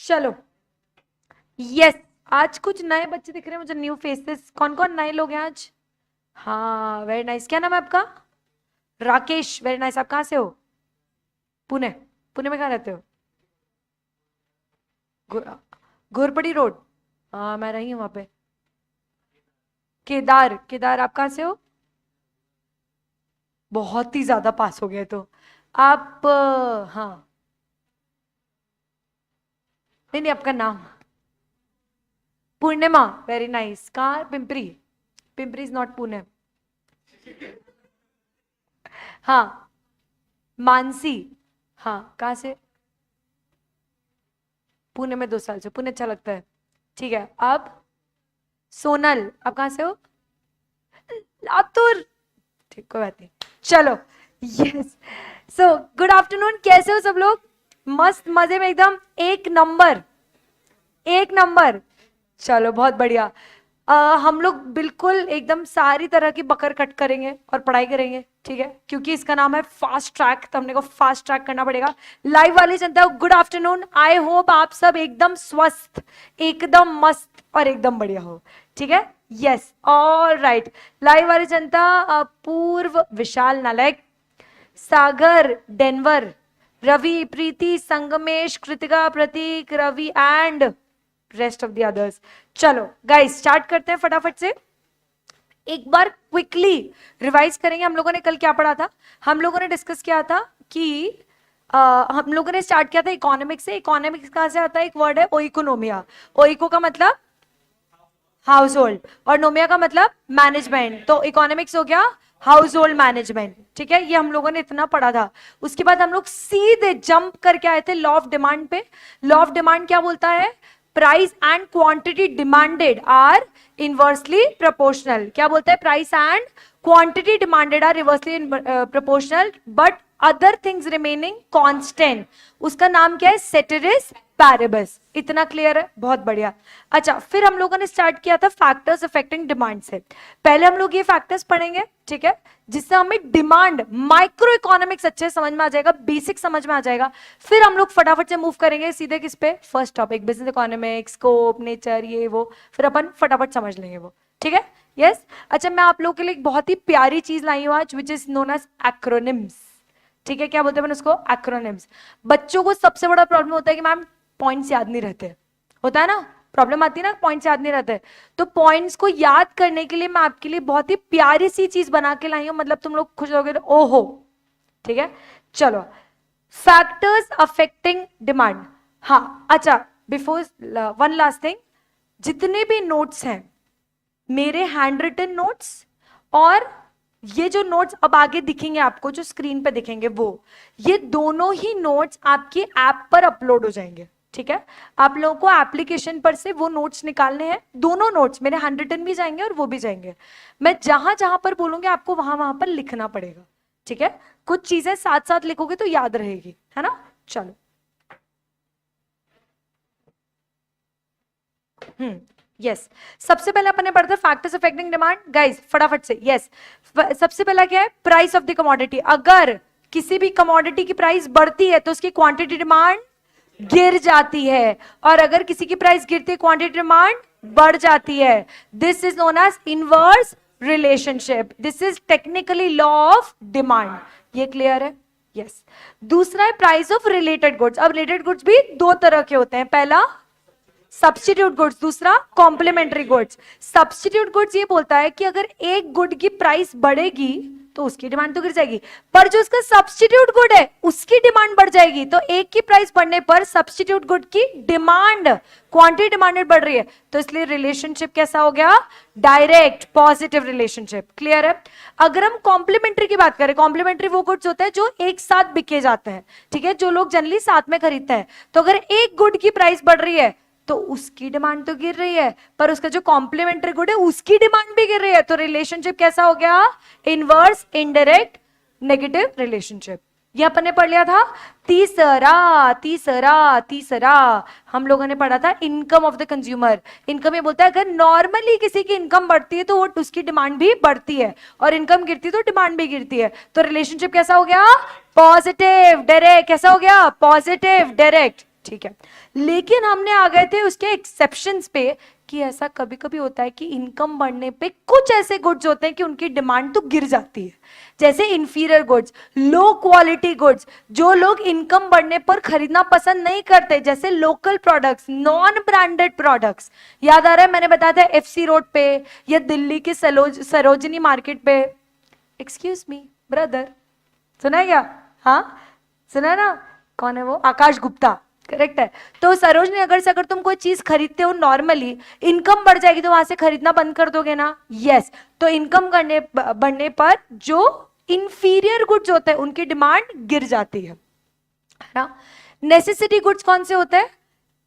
चलो, यस, आज कुछ नए बच्चे दिख रहे हैं मुझे, न्यू फेसेस। कौन कौन नए लोग हैं आज? हाँ, वेरी नाइस। क्या नाम है आपका? Rakesh, very nice. आप कहाँ से हो? पुणे। पुणे में कहाँ रहते हो? घोरपड़ी रोड। हाँ, मैं रही हूँ वहां पे। केदार, केदार आप कहाँ से हो? बहुत ही ज्यादा पास हो गए तो। आप हाँ, नहीं नहीं, आपका नाम? Purnima, very nice. कहाँ? पिंपरी? Pimpri is not Pune. हाँ, मानसी। हाँ, कहाँ से? पुणे में 2 साल से। पुणे अच्छा लगता है। ठीक है। आप? सोनल, आप कहाँ से हो? लातूर। ठीक, कोई बात नहीं। चलो, यस। सो गुड आफ्टरनून, कैसे हो सब लोग? मस्त मजे में एकदम, एक नंबर। एक नंबर। चलो, बहुत बढ़िया। हम लोग बिल्कुल एकदम सारी तरह की बकर कट करेंगे और पढ़ाई करेंगे, ठीक है? क्योंकि इसका नाम है फास्ट ट्रैक, तो हमने को फास्ट ट्रैक करना पड़ेगा। लाइव वाली जनता, गुड आफ्टरनून। आई होप आप सब एकदम स्वस्थ, एकदम मस्त और एकदम बढ़िया हो, ठीक है? Yes, all right. लाइव वाली जनता, पूर्व विशाल नालायक, Sagar Denver, Ravi, Preeti, Sangmesh, Kritika, Prateek, Ravi and rest of the others. चलो गाइस, स्टार्ट करते हैं फटाफट से। एक बार क्विकली रिवाइज करेंगे, हम लोगों ने कल क्या पढ़ा था। हम लोगों ने डिस्कस किया था कि हम लोगों ने स्टार्ट किया था इकोनॉमिक्स से। इकोनॉमिक्स कहां से आता है? एक वर्ड है ओइकोनोमिया। ओइको का मतलब हाउस होल्ड, और नोमिया का मतलब मैनेजमेंट। तो इकोनॉमिक्स हो गया हाउस होल्ड मैनेजमेंट, ठीक है? ये हम लोगों ने इतना पढ़ा था। उसके बाद हम लोग सीधे जंप करके आए थे लॉ ऑफ डिमांड पे। लॉ ऑफ डिमांड क्या बोलता है? Price and quantity demanded are inversely proportional. क्या बोलता है? Price and quantity demanded are reversely proportional but other things remaining constant. उसका नाम क्या है? सेटेरिस पैरेबस। इतना क्लियर है? बहुत बढ़िया। अच्छा, फिर हम लोगों ने स्टार्ट किया था फैक्टर्स अफेक्टिंग डिमांड से। पहले हम लोग ये फैक्टर्स पढ़ेंगे, ठीक है? जिससे हमें डिमांड, माइक्रो इकोनॉमिक्स अच्छे समझ में आ जाएगा, बेसिक समझ में आ जाएगा। फिर हम लोग फटाफट से मूव करेंगे सीधे किस पे? First topic, business economics, scope, nature, ये वो। फिर अपन फटाफट समझ लेंगे वो, ठीक है? यस। अच्छा, मैं आप लोगों के लिए एक बहुत ही प्यारी चीज लाई हूं आज, which is known as acronyms, ठीक है? क्या बोलते हैं उसको? एक्रोनिम्स। बच्चों को सबसे बड़ा प्रॉब्लम होता है कि मैम पॉइंट्स याद नहीं रहते, होता है ना? प्रॉब्लम आती है ना, पॉइंट्स याद नहीं रहते। तो पॉइंट्स को याद करने के लिए मैं आपके लिए बहुत ही प्यारी सी चीज बना के लाई हूं, मतलब तुम लोग खुश हो गए, ओहो, ठीक है? चलो, फैक्टर्स अफेक्टिंग डिमांड। हाँ, अच्छा, बिफोर वन लास्ट थिंग, जितने भी नोट्स हैं मेरे हैंड रिटन नोट्स, और ये जो नोट्स अब आगे दिखेंगे आपको, जो स्क्रीन पे दिखेंगे, वो ये दोनों ही नोट्स आपके ऐप पर अपलोड हो जाएंगे, ठीक है? आप लोगों को एप्लीकेशन पर से वो नोट्स निकालने हैं। दोनों नोट्स मेरे हैंड रिटन भी जाएंगे और वो भी जाएंगे। मैं जहां जहां पर बोलूंगी आपको वहां वहां पर लिखना पड़ेगा, ठीक है? कुछ चीजें साथ साथ लिखोगे तो याद रहेगी, है ना? चलो, यस। सबसे पहले अपन ने पढ़ा था फैक्टर्स अफेक्टिंग डिमांड। गाइस फटाफट से, यस। सबसे पहला क्या है? Price of the commodity. अगर किसी भी कमोडिटी की प्राइस बढ़ती है तो उसकी क्वांटिटी डिमांड गिर जाती है, और अगर किसी की प्राइस गिरती है क्वांटिटी डिमांड बढ़ जाती है। This is known as inverse relationship. This is technically law of demand. ये क्लियर है? यस। दूसरा है प्राइस ऑफ रिलेटेड गुड्स। अब रिलेटेड गुड्स भी दो तरह के होते हैं, पहला सब्स्टिट्यूट गुड्स, दूसरा कॉम्प्लीमेंट्री गुड्स। सब्स्टिट्यूट गुड्स ये बोलता है कि अगर एक गुड की प्राइस बढ़ेगी तो उसकी डिमांड तो गिर जाएगी, पर जो उसका सब्स्टिट्यूट गुड है उसकी डिमांड बढ़ जाएगी। तो एक की प्राइस बढ़ने पर सब्स्टिट्यूट गुड की डिमांड, क्वांटिटी डिमांडेड बढ़ रही है, तो इसलिए रिलेशनशिप कैसा हो गया? Direct positive relationship. क्लियर है? अगर हम कॉम्प्लीमेंट्री की बात करें, कॉम्प्लीमेंट्री वो गुड्स होते हैं जो एक साथ बिके जाते हैं, ठीक है? जो लोग जनरली साथ में खरीदते हैं। तो अगर एक गुड की प्राइस बढ़ रही है तो उसकी डिमांड तो गिर रही है, पर उसका जो कॉम्प्लीमेंट्री गुड है उसकी डिमांड भी गिर रही है। तो रिलेशनशिप कैसा हो गया? Inverse indirect negative relationship. ये अपन ने पढ़ लिया था। तीसरा तीसरा तीसरा हम लोगों ने पढ़ा था income of the consumer. Income ये बोलता है अगर नॉर्मली किसी की इनकम बढ़ती है तो उसकी डिमांड भी बढ़ती है, और इनकम गिरती है तो डिमांड भी गिरती है। तो रिलेशनशिप कैसा हो गया? Positive direct. कैसा हो गया? पॉजिटिव डायरेक्ट, ठीक है, लेकिन हमने आ गए थे उसके एक्सेप्शंस पे कि ऐसा कभी कभी होता है कि इनकम बढ़ने पे कुछ ऐसे गुड्स होते हैं कि उनकी डिमांड तो गिर जाती है, जैसे inferior goods, low quality goods, जो लोग इनकम बढ़ने पर खरीदना पसंद नहीं करते, जैसे local products, non branded products. याद आ रहा है मैंने बताया था एफसी रोड पे या दिल्ली के सरोजनी मार्केट पे। एक्सक्यूज मी ब्रदर, सुना है क्या? हाँ सुना है ना? कौन है वो? आकाश गुप्ता, करेक्ट है। तो सरोजनी नगर से अगर तुम कोई चीज खरीदते हो नॉर्मली, इनकम बढ़ जाएगी तो वहां से खरीदना बंद कर दोगे ना? यस। तो इनकम बढ़ने पर जो इंफीरियर गुड्स होते हैं उनकी डिमांड गिर जाती है ना। नेसेसिटी गुड्स कौन से होते हैं?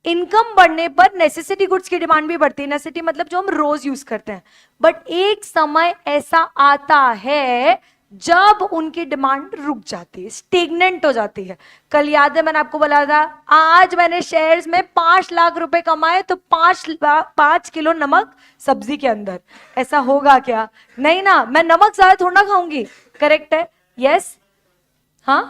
इनकम बढ़ने पर नेसेसिटी गुड्स की डिमांड भी बढ़ती है। नेसेसिटी मतलब जो हम रोज यूज करते हैं, बट एक समय ऐसा आता है जब उनकी डिमांड रुक जाती है, स्टेगनेंट हो जाती है। कल याद है मैंने आपको बोला था, आज मैंने शेयर्स में 5 लाख रुपए कमाए तो 5 किलो नमक सब्जी के अंदर। ऐसा होगा क्या? नहीं ना, मैं नमक ज्यादा थोड़ा ना खाऊंगी, करेक्ट है? यस। हाँ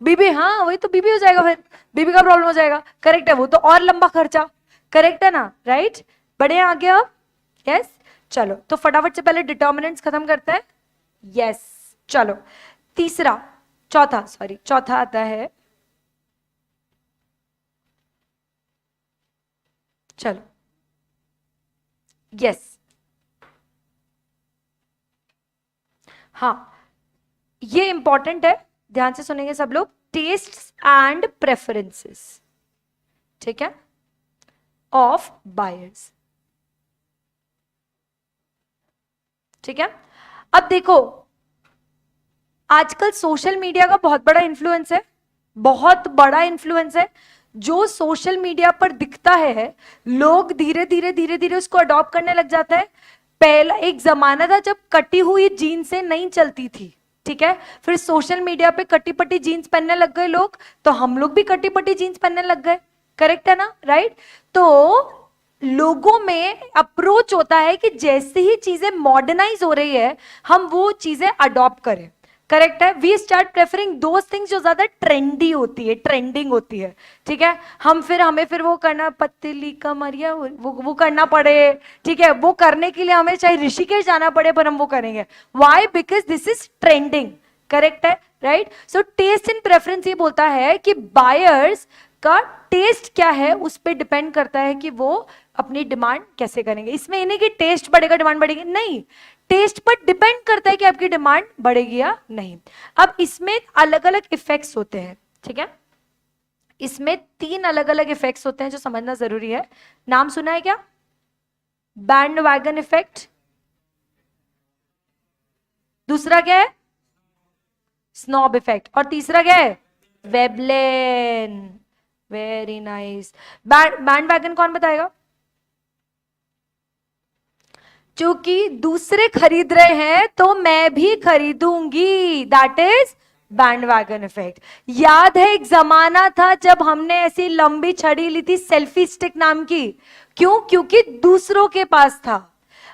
बीबी, हाँ वही तो, बीबी हो जाएगा, फिर बीबी का प्रॉब्लम हो जाएगा, करेक्ट है? वो तो और लंबा खर्चा, करेक्ट है ना? राइट, बढ़े आगे अब। यस, चलो तो फटाफट से पहले डिटर्मिनेंट्स खत्म करते हैं। यस, चलो चौथा आता है, चलो यस, हाँ ये इंपॉर्टेंट है, ध्यान से सुनेंगे सब लोग। टेस्ट्स एंड प्रेफरेंसेस, ठीक है, ऑफ बायर्स, ठीक है। अब देखो, आजकल सोशल मीडिया का बहुत बड़ा इन्फ्लुएंस है, बहुत बड़ा इन्फ्लुएंस है। जो सोशल मीडिया पर दिखता है लोग धीरे धीरे धीरे धीरे उसको अडॉप्ट करने लग जाता है। पहला एक जमाना था जब कटी हुई जीन्स से नहीं चलती थी, ठीक है, फिर सोशल मीडिया पे कटी पटी जीन्स पहनने लग गए लोग, तो हम लोग भी कटी पटी जीन्स पहनने लग गए, करेक्ट है ना? राइट। तो लोगों में अप्रोच होता है कि जैसे ही चीजें मॉडर्नाइज हो रही है हम वो चीजें अडॉप्ट करें, करेक्ट है? We start preferring those things जो ज्यादा ट्रेंडी होती है, ट्रेंडिंग होती है, ठीक है। हमें फिर वो करना, पतली कमरिया, वो करना पड़े, ठीक है, वो करने के लिए हमें चाहे ऋषिकेश जाना पड़े पर हम वो करेंगे। Why? Because this is trending, correct है? Right. So test and preference ये बोलता है कि बायर्स का टेस्ट क्या है उस पर डिपेंड करता है कि वो अपनी डिमांड कैसे करेंगे। इसमें इन्हें कि टेस्ट बढ़ेगा डिमांड बढ़ेगी, नहीं, टेस्ट पर डिपेंड करता है कि आपकी डिमांड बढ़ेगी या नहीं। अब इसमें अलग अलग इफेक्ट्स होते हैं, ठीक है, इसमें 3 अलग अलग इफेक्ट्स होते हैं जो समझना जरूरी है। नाम सुना है क्या? बैंड वैगन इफेक्ट, दूसरा क्या है? स्नॉब इफेक्ट, और तीसरा क्या है? Veblen. Very nice. Band wagon कौन बताएगा? क्योंकि दूसरे खरीद रहे हैं तो मैं भी खरीदूंगी, that is bandwagon effect. याद है एक जमाना था जब हमने ऐसी लंबी छड़ी ली थी सेल्फी स्टिक नाम की, क्यों? क्योंकि दूसरों के पास था।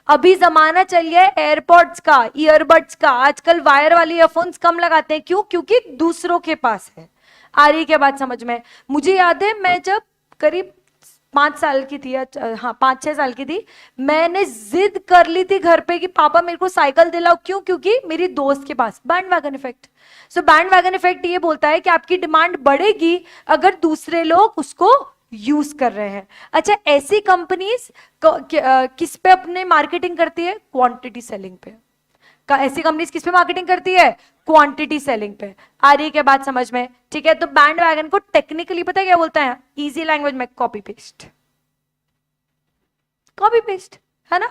अभी जमाना चल गया एयरपॉड्स का, ईयरबड्स का, आजकल वायर वाली ईयरफोन्स कम लगाते हैं, क्यों? क्योंकि दूसरों के पास है। आ रही क्या बात समझ में? मुझे याद है मैं जब करीब 5 साल की थी, हाँ 5-6 साल की थी, मैंने जिद कर ली थी घर पे कि पापा मेरे को साइकिल दिलाओ, क्यों? क्योंकि मेरी दोस्त के पास। Bandwagon effect. So bandwagon effect ये बोलता है कि आपकी डिमांड बढ़ेगी अगर दूसरे लोग उसको यूज कर रहे हैं। अच्छा, ऐसी कंपनीज किस पे अपने मार्केटिंग करती है? क्वांटिटी सेलिंग पे। ऐसी कंपनीज किस पे मार्केटिंग करती है? क्वांटिटी सेलिंग पे। आ रही है क्या बात समझ में? ठीक है, तो बैंड वैगन को टेक्निकली पता है क्या बोलता है? इजी लैंग्वेज में कॉपी पेस्ट। कॉपी पेस्ट है ना,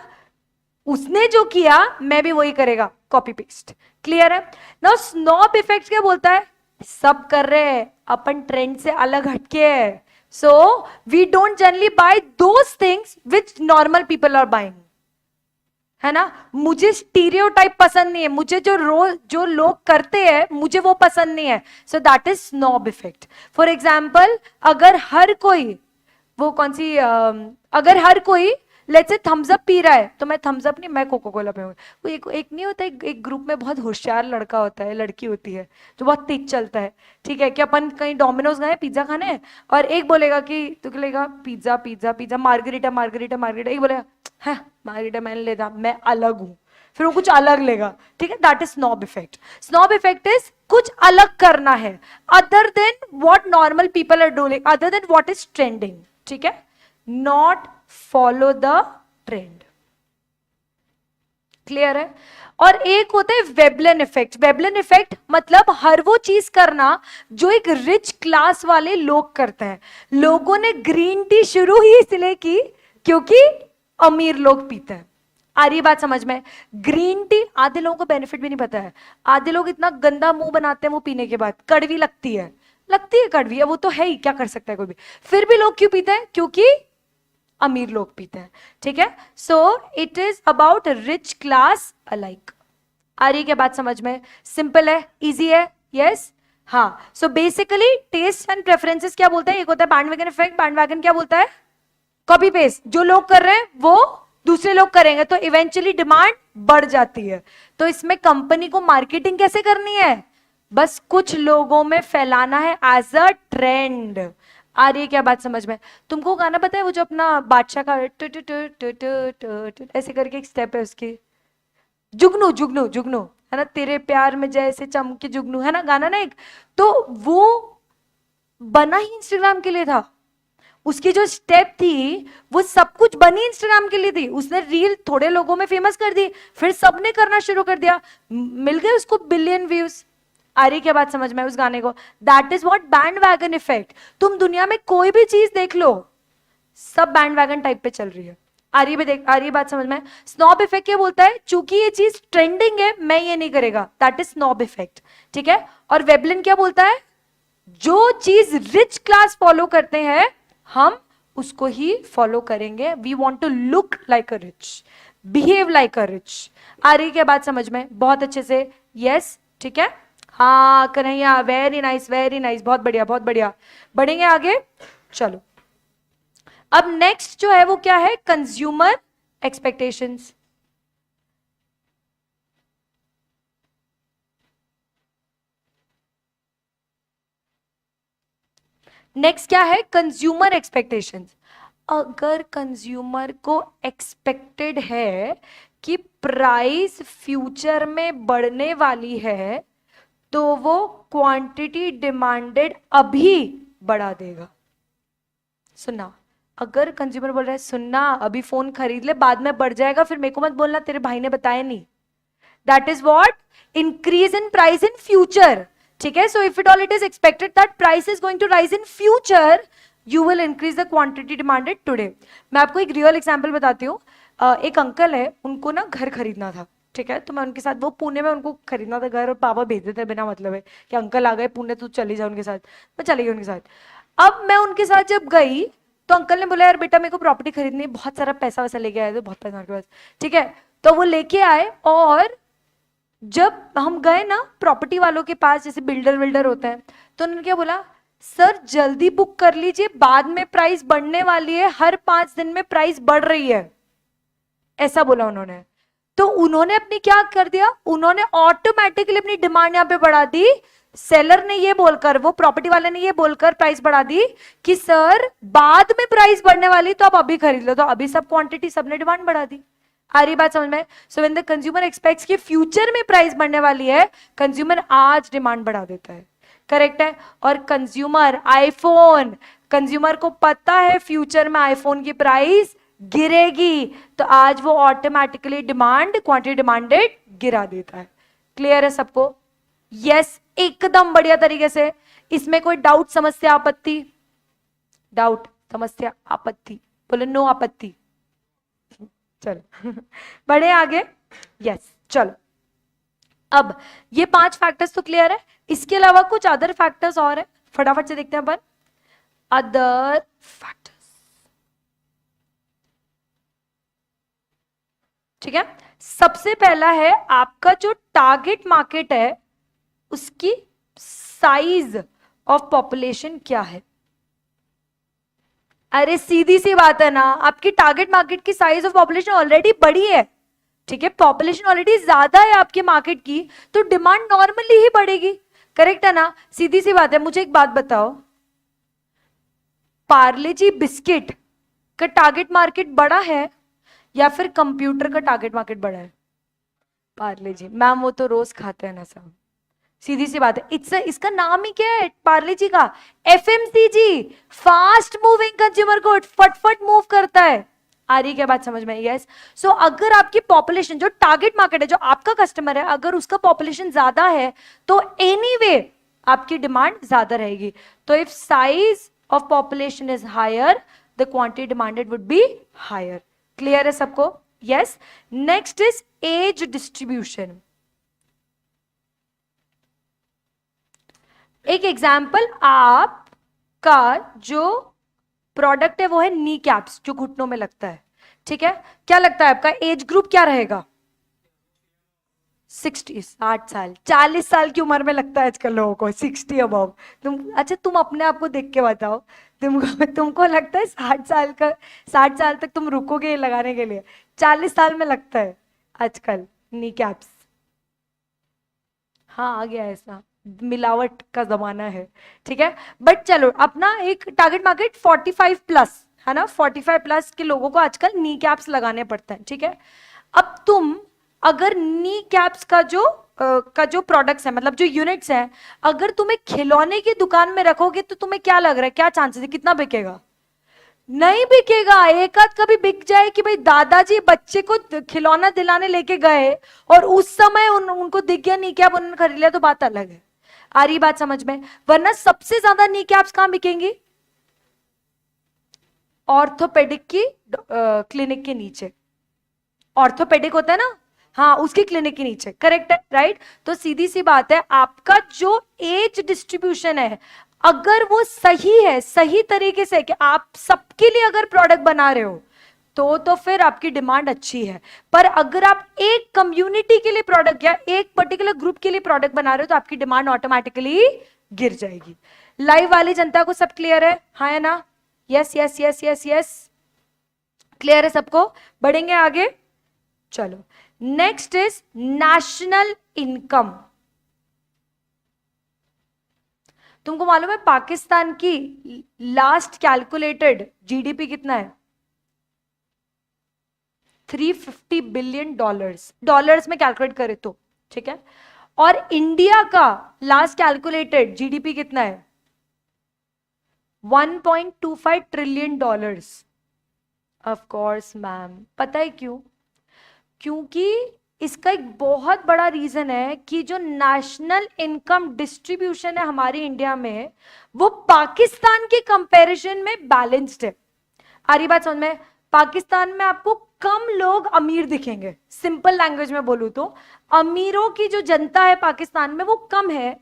उसने जो किया मैं भी वही करेगा, कॉपी पेस्ट। क्लियर है ना? स्नॉब इफेक्ट क्या बोलता है? सब कर रहे हैं, अपन ट्रेंड से अलग हटके है, so we don't generally buy those things which normal people are buying, है ना? मुझे स्टीरियोटाइप पसंद नहीं है, मुझे जो लोग करते हैं मुझे वो पसंद नहीं है, so that is snob effect. For example, अगर हर कोई वो कौन सी अगर हर कोई let's say Thums up P रहा है तो मैं थम्स अप नहीं, मैं कोका कोला पीऊंगा। वो एक नहीं होता, एक ग्रुप में बहुत होशियार लड़का होता है, लड़की होती है, जो बहुत तेज चलता है, ठीक है, कि अपन कहीं डोमिनोज गए पिज्जा खाने, और एक बोलेगा कि तू बोलेगा pizza pizza pizza, margherita margherita margherita, एक बोलेगा है मार्गरीटा मैंने लेता, मैं अलग हूँ, फिर वो कुछ अलग लेगा, ठीक है, that is snob effect. Snob effect is कुछ अलग करना है, other than what normal people are doing, other than what is trending, ठीक है, not follow the trend. Clear है? और एक होता है वेबलन इफेक्ट। वेबलन इफेक्ट मतलब हर वो चीज करना जो एक रिच क्लास वाले लोग करते हैं। लोगों ने ग्रीन टी शुरू ही इसलिए की क्योंकि अमीर लोग पीते हैं। आ रही बात समझ में? ग्रीन टी आधे लोगों को बेनिफिट भी नहीं पता है, आधे लोग इतना गंदा मुंह बनाते हैं वो पीने के बाद, कड़वी लगती है, लगती है कड़वी है, वो तो है ही, क्या कर सकता है कोई भी, फिर भी लोग क्यों पीते हैं? क्योंकि अमीर लोग पीते हैं, ठीक है। So it is about rich class alike. आ रही क्या बात समझ में? सिंपल है, इजी है, यस। हाँ, so basically taste and preferences क्या बोलते हैं? एक होता है बैंडवैगन इफेक्ट। बैंडवैगन क्या बोलता है? कॉपी पेस्ट, जो लोग कर रहे हैं वो दूसरे लोग करेंगे तो इवेंचुअली डिमांड बढ़ जाती है। तो इसमें कंपनी को मार्केटिंग कैसे करनी है? बस कुछ लोगों में फैलाना है एज अ ट्रेंड। आ रही है क्या बात समझ में? तुमको गाना पता है वो जो अपना बादशाह का टु टु टु टु टु टु टु ऐसे करके एक स्टेप है उसकी, जुगनू जुगनू जुगनू, है ना, तेरे प्यार में जैसे चमके जुगनू, है ना गाना ना एक, तो वो बना ही इंस्टाग्राम के लिए था। उसकी जो स्टेप थी वो सब कुछ बनी इंस्टाग्राम के लिए थी। उसने रील थोड़े लोगों में फेमस कर दी, फिर सबने करना शुरू कर दिया, मिल गए उसको बिलियन व्यूज। आ रही क्या बात समझ में उस गाने को? That is what band wagon effect. तुम दुनिया में कोई भी चीज देख लो, सब बैंड वैगन टाइप पे चल रही है। आ रही है देख, आ रही है बात समझ में? स्नॉब इफेक्ट क्या बोलता है? चूंकि ये चीज ट्रेंडिंग है मैं ये नहीं करेगा, दैट इज स्नॉब इफेक्ट, ठीक है। और वेबलिन क्या बोलता है? जो चीज रिच क्लास फॉलो करते हैं हम उसको ही फॉलो करेंगे। We want to look like a rich, behave like a rich. आ रही क्या बात समझ में? बहुत अच्छे से, यस, ठीक है। हाँ Kanhaiya, very nice very nice, बहुत बढ़िया बहुत बढ़िया। बढ़ेंगे आगे, चलो। अब नेक्स्ट जो है वो क्या है? Consumer expectations. नेक्स्ट क्या है? Consumer expectations. अगर कंज्यूमर को एक्सपेक्टेड है कि प्राइस फ्यूचर में बढ़ने वाली है तो वो क्वांटिटी डिमांडेड अभी बढ़ा देगा। सुनना, अगर कंज्यूमर बोल रहा है सुनना अभी फोन खरीद ले बाद में बढ़ जाएगा, फिर मेरे को मत बोलना तेरे भाई ने बताया नहीं, that is what? Increase in price in future, ठीक है। So if it all it is expected that price is going to rise in future, you will increase the quantity demanded today. मैं आपको एक रियल एग्जांपल बताती हूँ। एक uncle है, उनको ना घर खरीदना था, ठीक है, तो मैं उनके साथ, वो पुणे में उनको खरीदना था घर, और पापा भेज देते बिना मतलब है कि अंकल आ गए पुणे तो चली जाओ उनके साथ। मैं चली गई उनके साथ। अब मैं उनके साथ जब गई तो अंकल ने बोला यार बेटा मेरे को प्रॉपर्टी खरीदनी है, बहुत सारा पैसा वैसा लेके आए थे, बहुत पैसा उनके पास, ठीक है। तो वो लेके आए, और जब हम गए ना प्रॉपर्टी वालों के पास, जैसे बिल्डर विल्डर होते हैं, तो उन्होंने क्या बोला? सर जल्दी बुक कर लीजिए, बाद में प्राइस बढ़ने वाली है, हर 5 दिन में प्राइस बढ़ रही है, ऐसा बोला उन्होंने। तो उन्होंने अपनी क्या कर दिया? उन्होंने ऑटोमेटिकली अपनी डिमांड यहां पे बढ़ा दी। सेलर ने ये बोलकर, वो प्रॉपर्टी वाले ने ये बोलकर प्राइस बढ़ा दी कि सर बाद में प्राइस बढ़ने वाली तो आप अभी खरीद लो, तो अभी सब क्वांटिटी सबने डिमांड बढ़ा दी। आ रही बात समझ में? So when the consumer aspects कि फ्यूचर में प्राइस बढ़ने वाली है, कंज्यूमर आज डिमांड बढ़ा देता है, करेक्ट है। और कंज्यूमर आईफोन, कंज्यूमर को पता है फ्यूचर में आईफोन की प्राइस गिरेगी, तो आज वो ऑटोमेटिकली डिमांड, क्वांटिटी डिमांडेड गिरा देता है। क्लियर है सबको? यस, एकदम बढ़िया तरीके से। इसमें कोई डाउट, समस्या, आपत्ति? डाउट, समस्या, आपत्ति? बोले नो आपत्ति। चलो बढ़े आगे, यस चलो। अब ये 5 फैक्टर्स तो क्लियर है, इसके अलावा कुछ अदर फैक्टर्स और है, फटाफट से देखते हैं अपन। अदर फैक्टर्स, ठीक है। सबसे पहला है आपका जो टारगेट मार्केट है उसकी साइज ऑफ पॉपुलेशन क्या है। अरे सीधी सी बात है ना, आपकी टारगेट मार्केट की साइज ऑफ पॉपुलेशन ऑलरेडी बड़ी है, ठीक है, पॉपुलेशन ऑलरेडी ज्यादा है आपके मार्केट की, तो डिमांड नॉर्मली ही बढ़ेगी। करेक्ट है ना, सीधी सी बात है। मुझे एक बात बताओ, पार्ले जी बिस्किट का टारगेट मार्केट बड़ा है या फिर कंप्यूटर का टारगेट मार्केट बड़ा है? पार्ले जी मैम, वो तो रोज खाते हैं ना सब, सीधी सी बात है। इसका नाम ही क्या है पार्ले जी का? FMCG, fast moving consumer good, फटफट मूव करता है। आ रही क्या बात समझ में? यस। सो अगर आपकी पॉपुलेशन, जो टारगेट मार्केट है, जो आपका कस्टमर है, अगर उसका पॉपुलेशन ज्यादा है तो एनीवे आपकी डिमांड ज्यादा रहेगी। तो if size of population is higher, the quantity demanded would be higher. Clear है सबको? Yes. Next is age distribution. एक एग्जाम्पल, आपका जो प्रोडक्ट है वो है नी कैप्स, जो घुटनों में लगता है, ठीक है। क्या लगता है आपका एज ग्रुप क्या रहेगा? 60 साल, 40 साल की उम्र में लगता है आजकल लोगों को 60 अबव। अच्छा तुम अपने आप को देख के बताओ, तुमको लगता है 60 साल का, 60 साल तक तुम रुकोगे लगाने के लिए? 40 साल में लगता है आजकल नी कैप्स। हाँ आ गया ऐसा, मिलावट का जमाना है, ठीक है। बट चलो, अपना एक टारगेट मार्केट 45 प्लस है ना, 45 प्लस के लोगों को आजकल नी कैप्स लगाने पड़ते हैं, ठीक है। अब तुम अगर नी कैप्स का जो प्रोडक्ट्स है, मतलब जो यूनिट्स हैं, अगर तुम एक खिलौने की दुकान में रखोगे तो तुम्हें क्या लग रहा है, क्या चांसेस है, कितना बिकेगा? नहीं बिकेगा। एक आध कभी बिक जाए कि भाई दादाजी बच्चे को खिलौना दिलाने लेके गए और उस समय उनको दिख गया नी कैप, उन्होंने खरीद लिया, तो बात अलग है। आ रही बात समझ में? वरना सबसे ज्यादा नी कैप्स कहां बिकेंगी? ऑर्थोपेडिक की क्लिनिक के नीचे। ऑर्थोपेडिक होता है ना, हाँ, उसकी क्लिनिक के नीचे। करेक्ट है, राइट। तो सीधी सी बात है, आपका जो एज डिस्ट्रीब्यूशन है, अगर वो सही है, सही तरीके से, कि आप सबके लिए अगर प्रोडक्ट बना रहे हो, तो फिर आपकी डिमांड अच्छी है। पर अगर आप एक कम्युनिटी के लिए प्रोडक्ट या एक पर्टिकुलर ग्रुप के लिए प्रोडक्ट बना रहे हो, तो आपकी डिमांड ऑटोमेटिकली गिर जाएगी। लाइव वाली जनता को सब क्लियर है? हाँ है ना? Yes yes yes yes yes, clear है सबको? बढ़ेंगे आगे, चलो। Next is national income. तुमको मालूम है पाकिस्तान की लास्ट कैलकुलेटेड जीडीपी कितना है? 350 बिलियन डॉलर्स में कैलकुलेट करे तो, ठीक है। और इंडिया का लास्ट कैलकुलेटेड जीडीपी कितना है? 1.25 trillion dollars. Of course ma'am, पता है क्यों? क्योंकि इसका एक बहुत बड़ा रीजन है कि जो नेशनल इनकम डिस्ट्रीब्यूशन है हमारी इंडिया में, वो पाकिस्तान के कंपैरिजन में बैलेंस्ड है। आ रही बात समझ में? पाकिस्तान में आपको कम लोग अमीर दिखेंगे, सिंपल लैंग्वेज में बोलूं तो अमीरों की जो जनता है पाकिस्तान में वो कम है,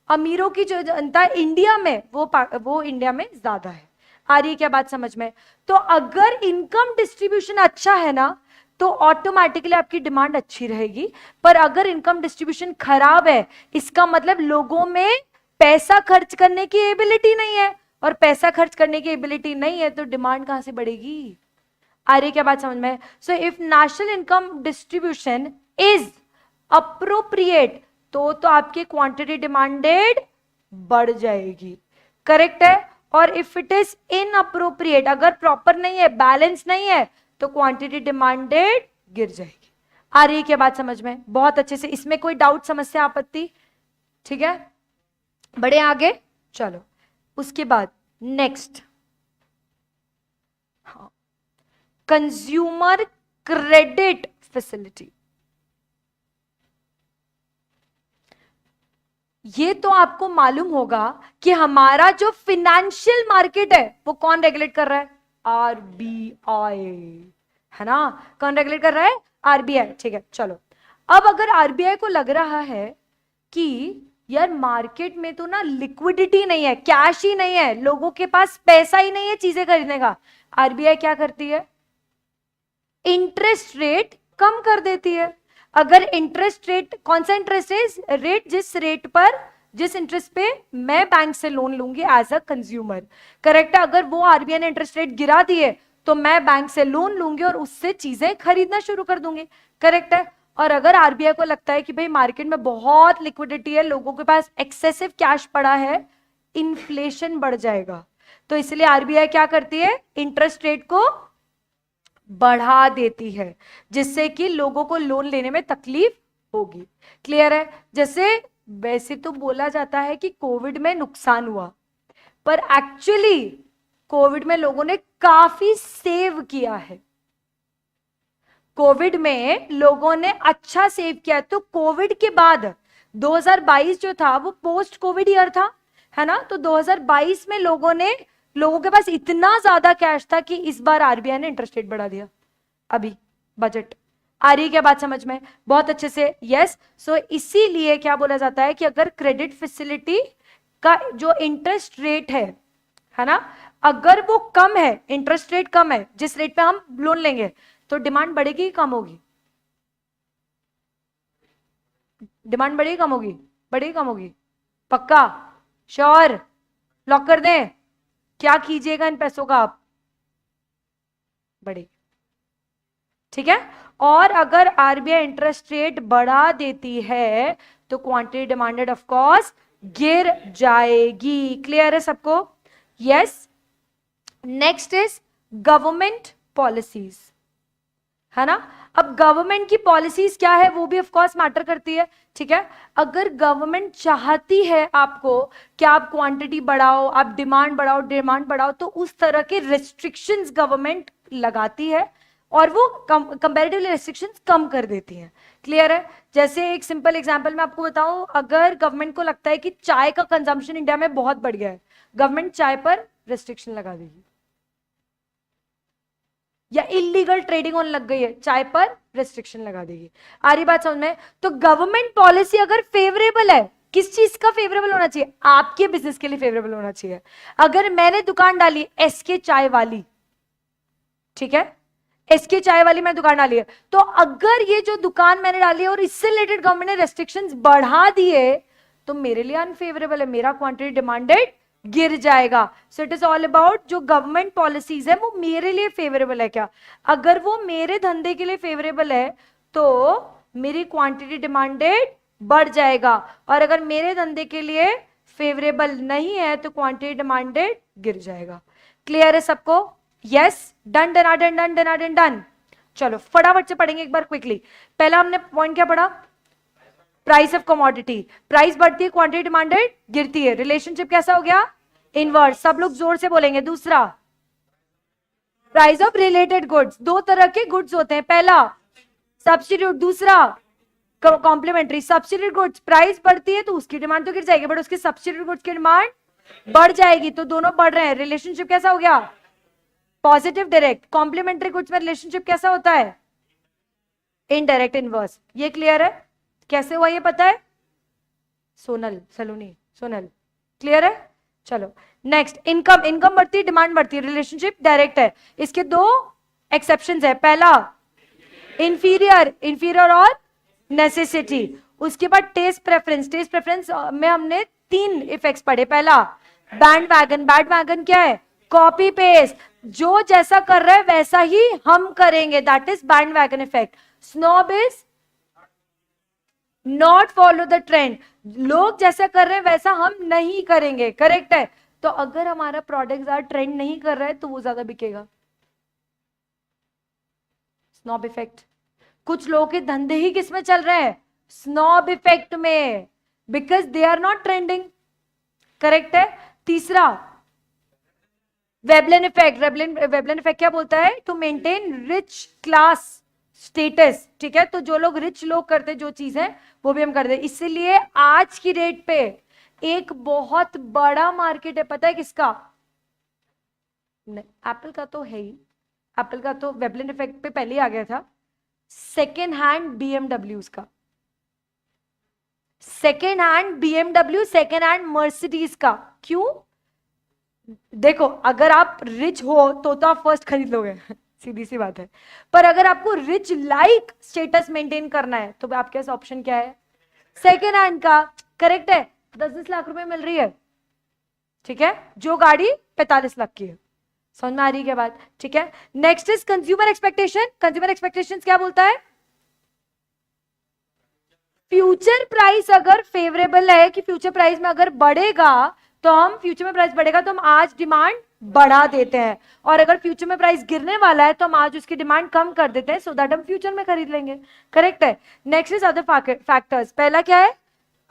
अमीरों की जो जनता है इंडिया में वो इंडिया में ज्यादा है। आ रही है क्या बात समझ में? तो अगर इनकम डिस्ट्रीब्यूशन अच्छा है ना, तो ऑटोमेटिकली आपकी डिमांड अच्छी रहेगी। पर अगर इनकम डिस्ट्रीब्यूशन खराब है, इसका मतलब लोगों में पैसा खर्च करने की एबिलिटी नहीं है, और पैसा खर्च करने की एबिलिटी नहीं है तो डिमांड कहां से बढ़ेगी? आ रही क्या बात समझ में? So if national income distribution is appropriate, तो आपकी क्वांटिटी डिमांडेड बढ़ जाएगी। करेक्ट है। और इफ इट इज इनअप्रोप्रिएट, अगर प्रॉपर नहीं है, बैलेंस नहीं है, तो क्वांटिटी डिमांडेड गिर जाएगी। आ रही है क्या बात समझ में? बहुत अच्छे से। इसमें कोई डाउट, समस्या, आपत्ति? ठीक है, बढ़े आगे, चलो। उसके बाद नेक्स्ट, हाँ, कंज्यूमर क्रेडिट फैसिलिटी। ये तो आपको मालूम होगा कि हमारा जो फिनेंशियल मार्केट है वो कौन रेगुलेट कर रहा है? आरबीआई, है ना? कौन रेगुलेट कर रहा है? आरबीआई, ठीक है। चलो, अब अगर आरबीआई को लग रहा है कि यार मार्केट में तो ना लिक्विडिटी नहीं है, कैश ही नहीं है, लोगों के पास पैसा ही नहीं है चीजें खरीदने का, आरबीआई क्या करती है? इंटरेस्ट रेट कम कर देती है। अगर इंटरेस्ट रेट, कौन सा इंटरेस्ट रेट? जिस रेट पर जिस इंटरेस्ट पे मैं बैंक से लोन लूंगी एज अ कंज्यूमर। करेक्ट है? अगर वो आरबीआई ने इंटरेस्ट रेट गिरा दिए तो मैं बैंक से लोन लूंगी और उससे चीजें खरीदना शुरू कर दूंगी। करेक्ट है? और अगर आरबीआई को लगता है कि भाई मार्केट में बहुत लिक्विडिटी है, लोगों के पास एक्सेसिव कैश पड़ा है, इन्फ्लेशन बढ़ जाएगा, तो इसलिए आरबीआई क्या करती है, इंटरेस्ट रेट को बढ़ा देती है, जिससे कि लोगों को लोन लेने में तकलीफ होगी। क्लियर है? जैसे वैसे तो बोला जाता है कि कोविड में नुकसान हुआ, पर एक्चुअली कोविड में लोगों ने काफी सेव किया है। कोविड में लोगों ने अच्छा सेव किया। तो कोविड के बाद 2022 जो था वो पोस्ट कोविड ईयर था, है ना? तो 2022 में लोगों के पास इतना ज्यादा कैश था कि इस बार आरबीआई ने इंटरेस्ट रेट बढ़ा दिया। अभी बजट आ रही है क्या बात समझ में? बहुत अच्छे से। यस। सो इसीलिए क्या बोला जाता है कि अगर क्रेडिट फैसिलिटी का जो इंटरेस्ट रेट है ना, अगर वो कम है, इंटरेस्ट रेट कम है, जिस रेट पे हम लोन लेंगे, तो डिमांड बढ़ेगी कि कम होगी? डिमांड बढ़ेगी कम होगी? बढ़ेगी कम होगी? पक्का? श्योर? लॉक कर दें? क्या कीजिएगा इन पैसों का आप? बढ़ेगी। ठीक है? और अगर आरबीआई इंटरेस्ट रेट बढ़ा देती है तो क्वांटिटी डिमांडेड ऑफ कोर्स गिर जाएगी। क्लियर है सबको? Yes. Next is government policies, है ना? अब गवर्नमेंट की पॉलिसीज क्या है वो भी ऑफ कोर्स मैटर करती है। ठीक है? अगर गवर्नमेंट चाहती है आपको कि आप क्वांटिटी बढ़ाओ, आप डिमांड बढ़ाओ, तो उस तरह के रिस्ट्रिक्शंस गवर्नमेंट लगाती है और वो कंपैरेटिवली रेस्ट्रिक्शंस कम कर देती हैं। क्लियर है? जैसे एक सिंपल एग्जांपल मैं आपको बताऊं, अगर गवर्नमेंट को लगता है कि चाय का कंजम्पशन इंडिया में बहुत बढ़ गया है, गवर्नमेंट चाय पर रेस्ट्रिक्शन लगा देगी, या इलीगल ट्रेडिंग होने लग गई है, चाय पर रेस्ट्रिक्शन लगा देगी। आ रही बात समझ में? तो गवर्नमेंट पॉलिसी अगर फेवरेबल है, किस चीज का फेवरेबल होना चाहिए? आपके बिजनेस के लिए फेवरेबल होना चाहिए। अगर मैंने दुकान डाली एसके चाय वाली, ठीक है, एसके चाय वाली मैं दुकान डाली है, तो अगर ये जो दुकान मैंने डाली है और इससे रिलेटेड गवर्नमेंट ने रेस्ट्रिक्शंस बढ़ा दिए तो मेरे लिए अनफेवरेबल है, मेरा क्वांटिटी डिमांडेड गिर जाएगा। सो इट इज ऑल अबाउट जो गवर्नमेंट पॉलिसीज है वो मेरे लिए फेवरेबल है क्या। अगर वो मेरे धंधे के लिए फेवरेबल है तो मेरी क्वांटिटी डिमांडेड बढ़ जाएगा, और अगर मेरे धंधे के लिए फेवरेबल नहीं है तो क्वांटिटी डिमांडेड गिर जाएगा। क्लियर है सबको? Yes. Done done done done done done done. चलो फटाफट से पढ़ेंगे एक बार क्विकली। पहला हमने पॉइंट क्या पढ़ा? Price of commodity. प्राइस बढ़ती है, क्वांटिटी डिमांडेड गिरती है। रिलेशनशिप कैसा हो गया? इनवर्स। सब लोग जोर से बोलेंगे। दूसरा, प्राइस ऑफ रिलेटेड गुड्स। दो तरह के गुड्स होते हैं, पहला सब्स्टिट्यूट, दूसरा कॉम्प्लीमेंट्री। सब्स्टिट्यूट गुड्स प्राइस बढ़ती है तो उसकी डिमांड तो गिर जाएगी, बट उसकी सब्स्टिट्यूट गुड्स की डिमांड बढ़ जाएगी, तो दोनों बढ़ रहे हैं। रिलेशनशिप कैसा हो गया? Positive direct. कॉम्प्लीमेंट्री गुड्स में रिलेशनशिप कैसा होता है? Indirect inverse. ये क्लियर है? कैसे हुआ ये पता है? सोनल सलोनी, सोनल क्लियर है? चलो नेक्स्ट, इनकम। इनकम बढ़ती है, डिमांड बढ़ती है, रिलेशनशिप डायरेक्ट है। इसके दो एक्सेप्शंस है, पहला इंफीरियर, इंफीरियर और नेसेसिटी। उसके बाद टेस्ट प्रेफरेंस। टेस्ट प्रेफरेंस में हमने 3 इफेक्ट्स पढ़े। पहला बैंड वैगन। बैंड वैगन क्या है? कॉपी पेस्ट, जो जैसा कर रहा है वैसा ही हम करेंगे, that is bandwagon effect. Snob is not follow the trend, लोग जैसा कर रहे हैं वैसा हम नहीं करेंगे। करेक्ट है? तो अगर हमारा प्रोडक्ट ज्यादा ट्रेंड नहीं कर रहा है तो वो ज्यादा बिकेगा। Snob effect. कुछ लोगों के धंधे ही किस में चल रहे हैं? स्नॉब इफेक्ट में, because they are not trending. Correct है? तीसरा वेबलिन इफेक्ट। वेबलिन इफेक्ट क्या बोलता है? To maintain rich class status. ठीक है? तो जो लोग रिच लोग करते जो चीज है वो भी हम करते। इसीलिए आज की डेट पे एक बहुत बड़ा मार्केट है, पता है किसका? एप्पल का तो है ही, एप्पल का तो वेबलिन इफेक्ट पे पहले ही आ गया था। सेकेंड हैंड बीएमडब्ल्यू का, second hand BMW, second hand Mercedes का। क्यों? देखो अगर आप रिच हो तो आप फर्स्ट खरीद लोगे सीधी सी बात है, पर अगर आपको रिच लाइक स्टेटस मेंटेन करना है तो आपके पास ऑप्शन क्या है? सेकेंड हैंड का। करेक्ट है? 10-10 लाख रुपए मिल रही है, ठीक है, जो गाड़ी 45 लाख की है। समझ में आ रही है क्या बात? ठीक है, next is consumer expectation. Consumer expectations क्या बोलता है? फ्यूचर प्राइस अगर फेवरेबल है कि फ्यूचर प्राइस में अगर बढ़ेगा तो हम, फ्यूचर में प्राइस बढ़ेगा तो हम आज डिमांड बढ़ा देते हैं, और अगर फ्यूचर में प्राइस गिरने वाला है तो हम आज उसकी डिमांड कम कर देते हैं, सो दैट हम फ्यूचर में खरीद लेंगे। करेक्ट है। Next is other factors. पहला क्या है?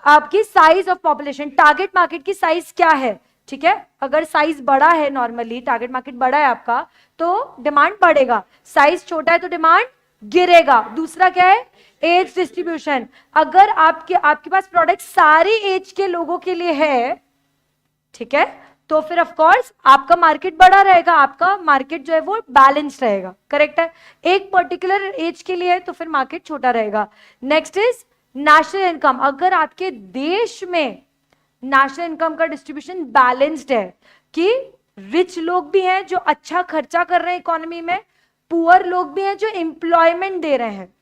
आपकी size of population, target market की साइज क्या है, ठीक है, अगर साइज बड़ा है, नॉर्मली टारगेट मार्केट बड़ा है आपका, तो डिमांड बढ़ेगा, साइज छोटा है तो डिमांड गिरेगा। दूसरा क्या है? Age distribution. अगर आपके पास प्रोडक्ट सारी एज के लोगों के लिए है, ठीक है, तो फिर ऑफ कोर्स आपका मार्केट बड़ा रहेगा, आपका मार्केट जो है वो बैलेंस रहेगा। करेक्ट है। एक पर्टिकुलर एज के लिए है तो फिर मार्केट छोटा रहेगा। Next is national income. अगर आपके देश में नेशनल इनकम का डिस्ट्रीब्यूशन बैलेंस्ड है, कि रिच लोग भी हैं जो अच्छा खर्चा कर रहे हैं इकोनॉमी में, पुअर लोग भी हैं जो एम्प्लॉयमेंट दे रहे हैं,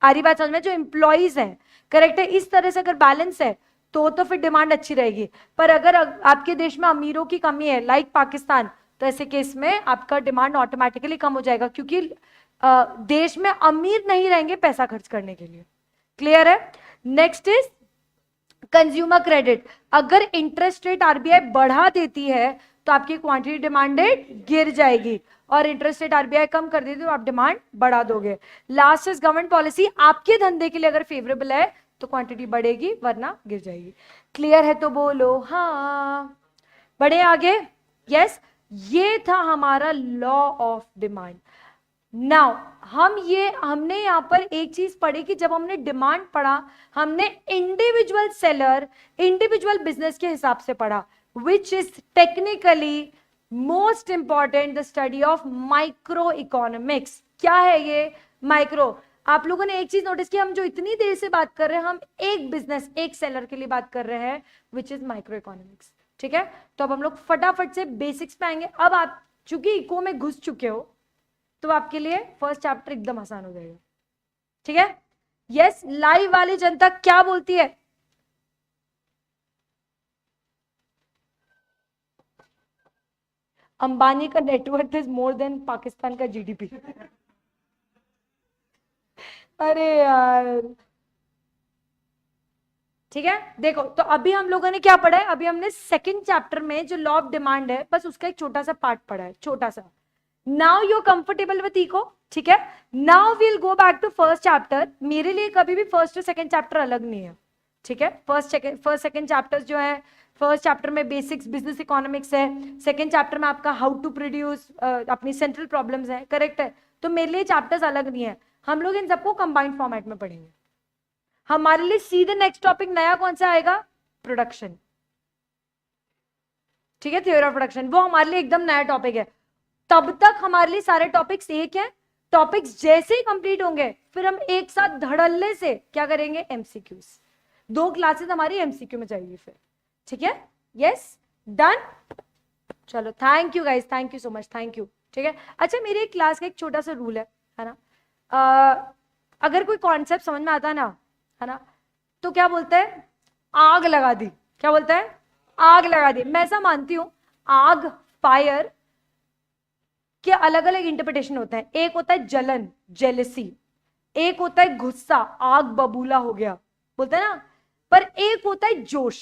आ रही बात समझ में, जो एम्प्लॉइज हैं, करेक्ट है, इस तरह से अगर बैलेंस है तो फिर डिमांड अच्छी रहेगी। पर अगर आपके देश में अमीरों की कमी है, लाइक पाकिस्तान, तो ऐसे केस में आपका डिमांड ऑटोमेटिकली कम हो जाएगा, क्योंकि देश में अमीर नहीं रहेंगे पैसा खर्च करने के लिए। क्लियर है। Next is consumer credit. अगर इंटरेस्ट रेट आरबीआई बढ़ा देती है तो आपकी क्वांटिटी डिमांडेड गिर जाएगी, और इंटरेस्ट रेट आरबीआई कम कर देती है तो आप डिमांड बढ़ा दोगे। Last is government policy. आपके धंधे के लिए अगर फेवरेबल है तो क्वांटिटी बढ़ेगी, वरना गिर जाएगी। क्लियर है तो बोलो हाँ। बढ़े आगे। यस, ये था हमारा लॉ ऑफ डिमांड। नाउ हमने यहां पर एक चीज पढ़ी कि जब हमने डिमांड पढ़ा, हमने इंडिविजुअल सेलर, इंडिविजुअल बिजनेस के हिसाब से पढ़ा, which is technically most important the study of micro economics. क्या है ये माइक्रो? आप लोगों ने एक चीज नोटिस की, हम जो इतनी देर से बात कर रहे हैं, हम एक बिजनेस, एक सेलर के लिए बात कर रहे हैं, विच इज माइक्रो इकोनॉमिक्स। ठीक है, तो अब हम लोग फटाफट से बेसिक्स पे आएंगे। अब आप चूंकि इको में घुस चुके हो तो आपके लिए फर्स्ट चैप्टर एकदम आसान हो जाएगा। ठीक है। यस, लाइव वाली जनता क्या बोलती है? अंबानी का net worth is more than Pakistan का जीडीपी। अरे यार, ठीक है। देखो, तो अभी हम लोगों ने क्या पढ़ा है? अभी हमने सेकंड चैप्टर में जो लॉ ऑफ डिमांड है, बस उसका एक छोटा सा पार्ट पढ़ा है, छोटा सा। Now you comfortable with eco, ठीक है। Now we'll go back to first chapter. मेरे लिए कभी भी फर्स्ट और सेकंड चैप्टर अलग नहीं है, ठीक है। फर्स्ट सेकंड चैप्टर्स जो है, फर्स्ट चैप्टर में बेसिक्स बिजनेस इकोनॉमिक्स है, सेकंड चैप्टर में आपका हाउ टू प्रोड्यूस अपनी सेंट्रल प्रॉब्लम्स है, करेक्ट है। तो मेरे लिए चैप्टर्स अलग नहीं है, हम लोग इन सबको कंबाइंड फॉर्मेट में पढ़ेंगे। हमारे लिए सीधे नेक्स्ट टॉपिक नया कौन सा आएगा? प्रोडक्शन, ठीक है, थ्योरी ऑफ प्रोडक्शन, वो हमारे लिए एकदम नया टॉपिक है। तब तक हमारे लिए सारे टॉपिक्स एक हैं। टॉपिक्स जैसे ही कंप्लीट होंगे फिर हम एक साथ धड़ल्ले से क्या करेंगे? एमसीक्यूज। 2 क्लासेस हमारी एमसीक्यू में जाएगी फिर, ठीक है। Yes, done. चलो, thank you guys, thank you so much, thank you. ठीक है। अच्छा, मेरी एक क्लास का एक छोटा सा रूल है ना, अगर कोई कॉन्सेप्ट समझ में आता है ना, तो क्या बोलते हैं? आग लगा दी। क्या बोलते हैं? आग लगा दी। मैं ऐसा मानती हूं, आग, फायर के अलग अलग इंटरप्रिटेशन होते हैं। एक होता है जलन, जेलसी, एक होता है गुस्सा, आग बबूला हो गया, बोलते हैं ना, पर एक होता है जोश।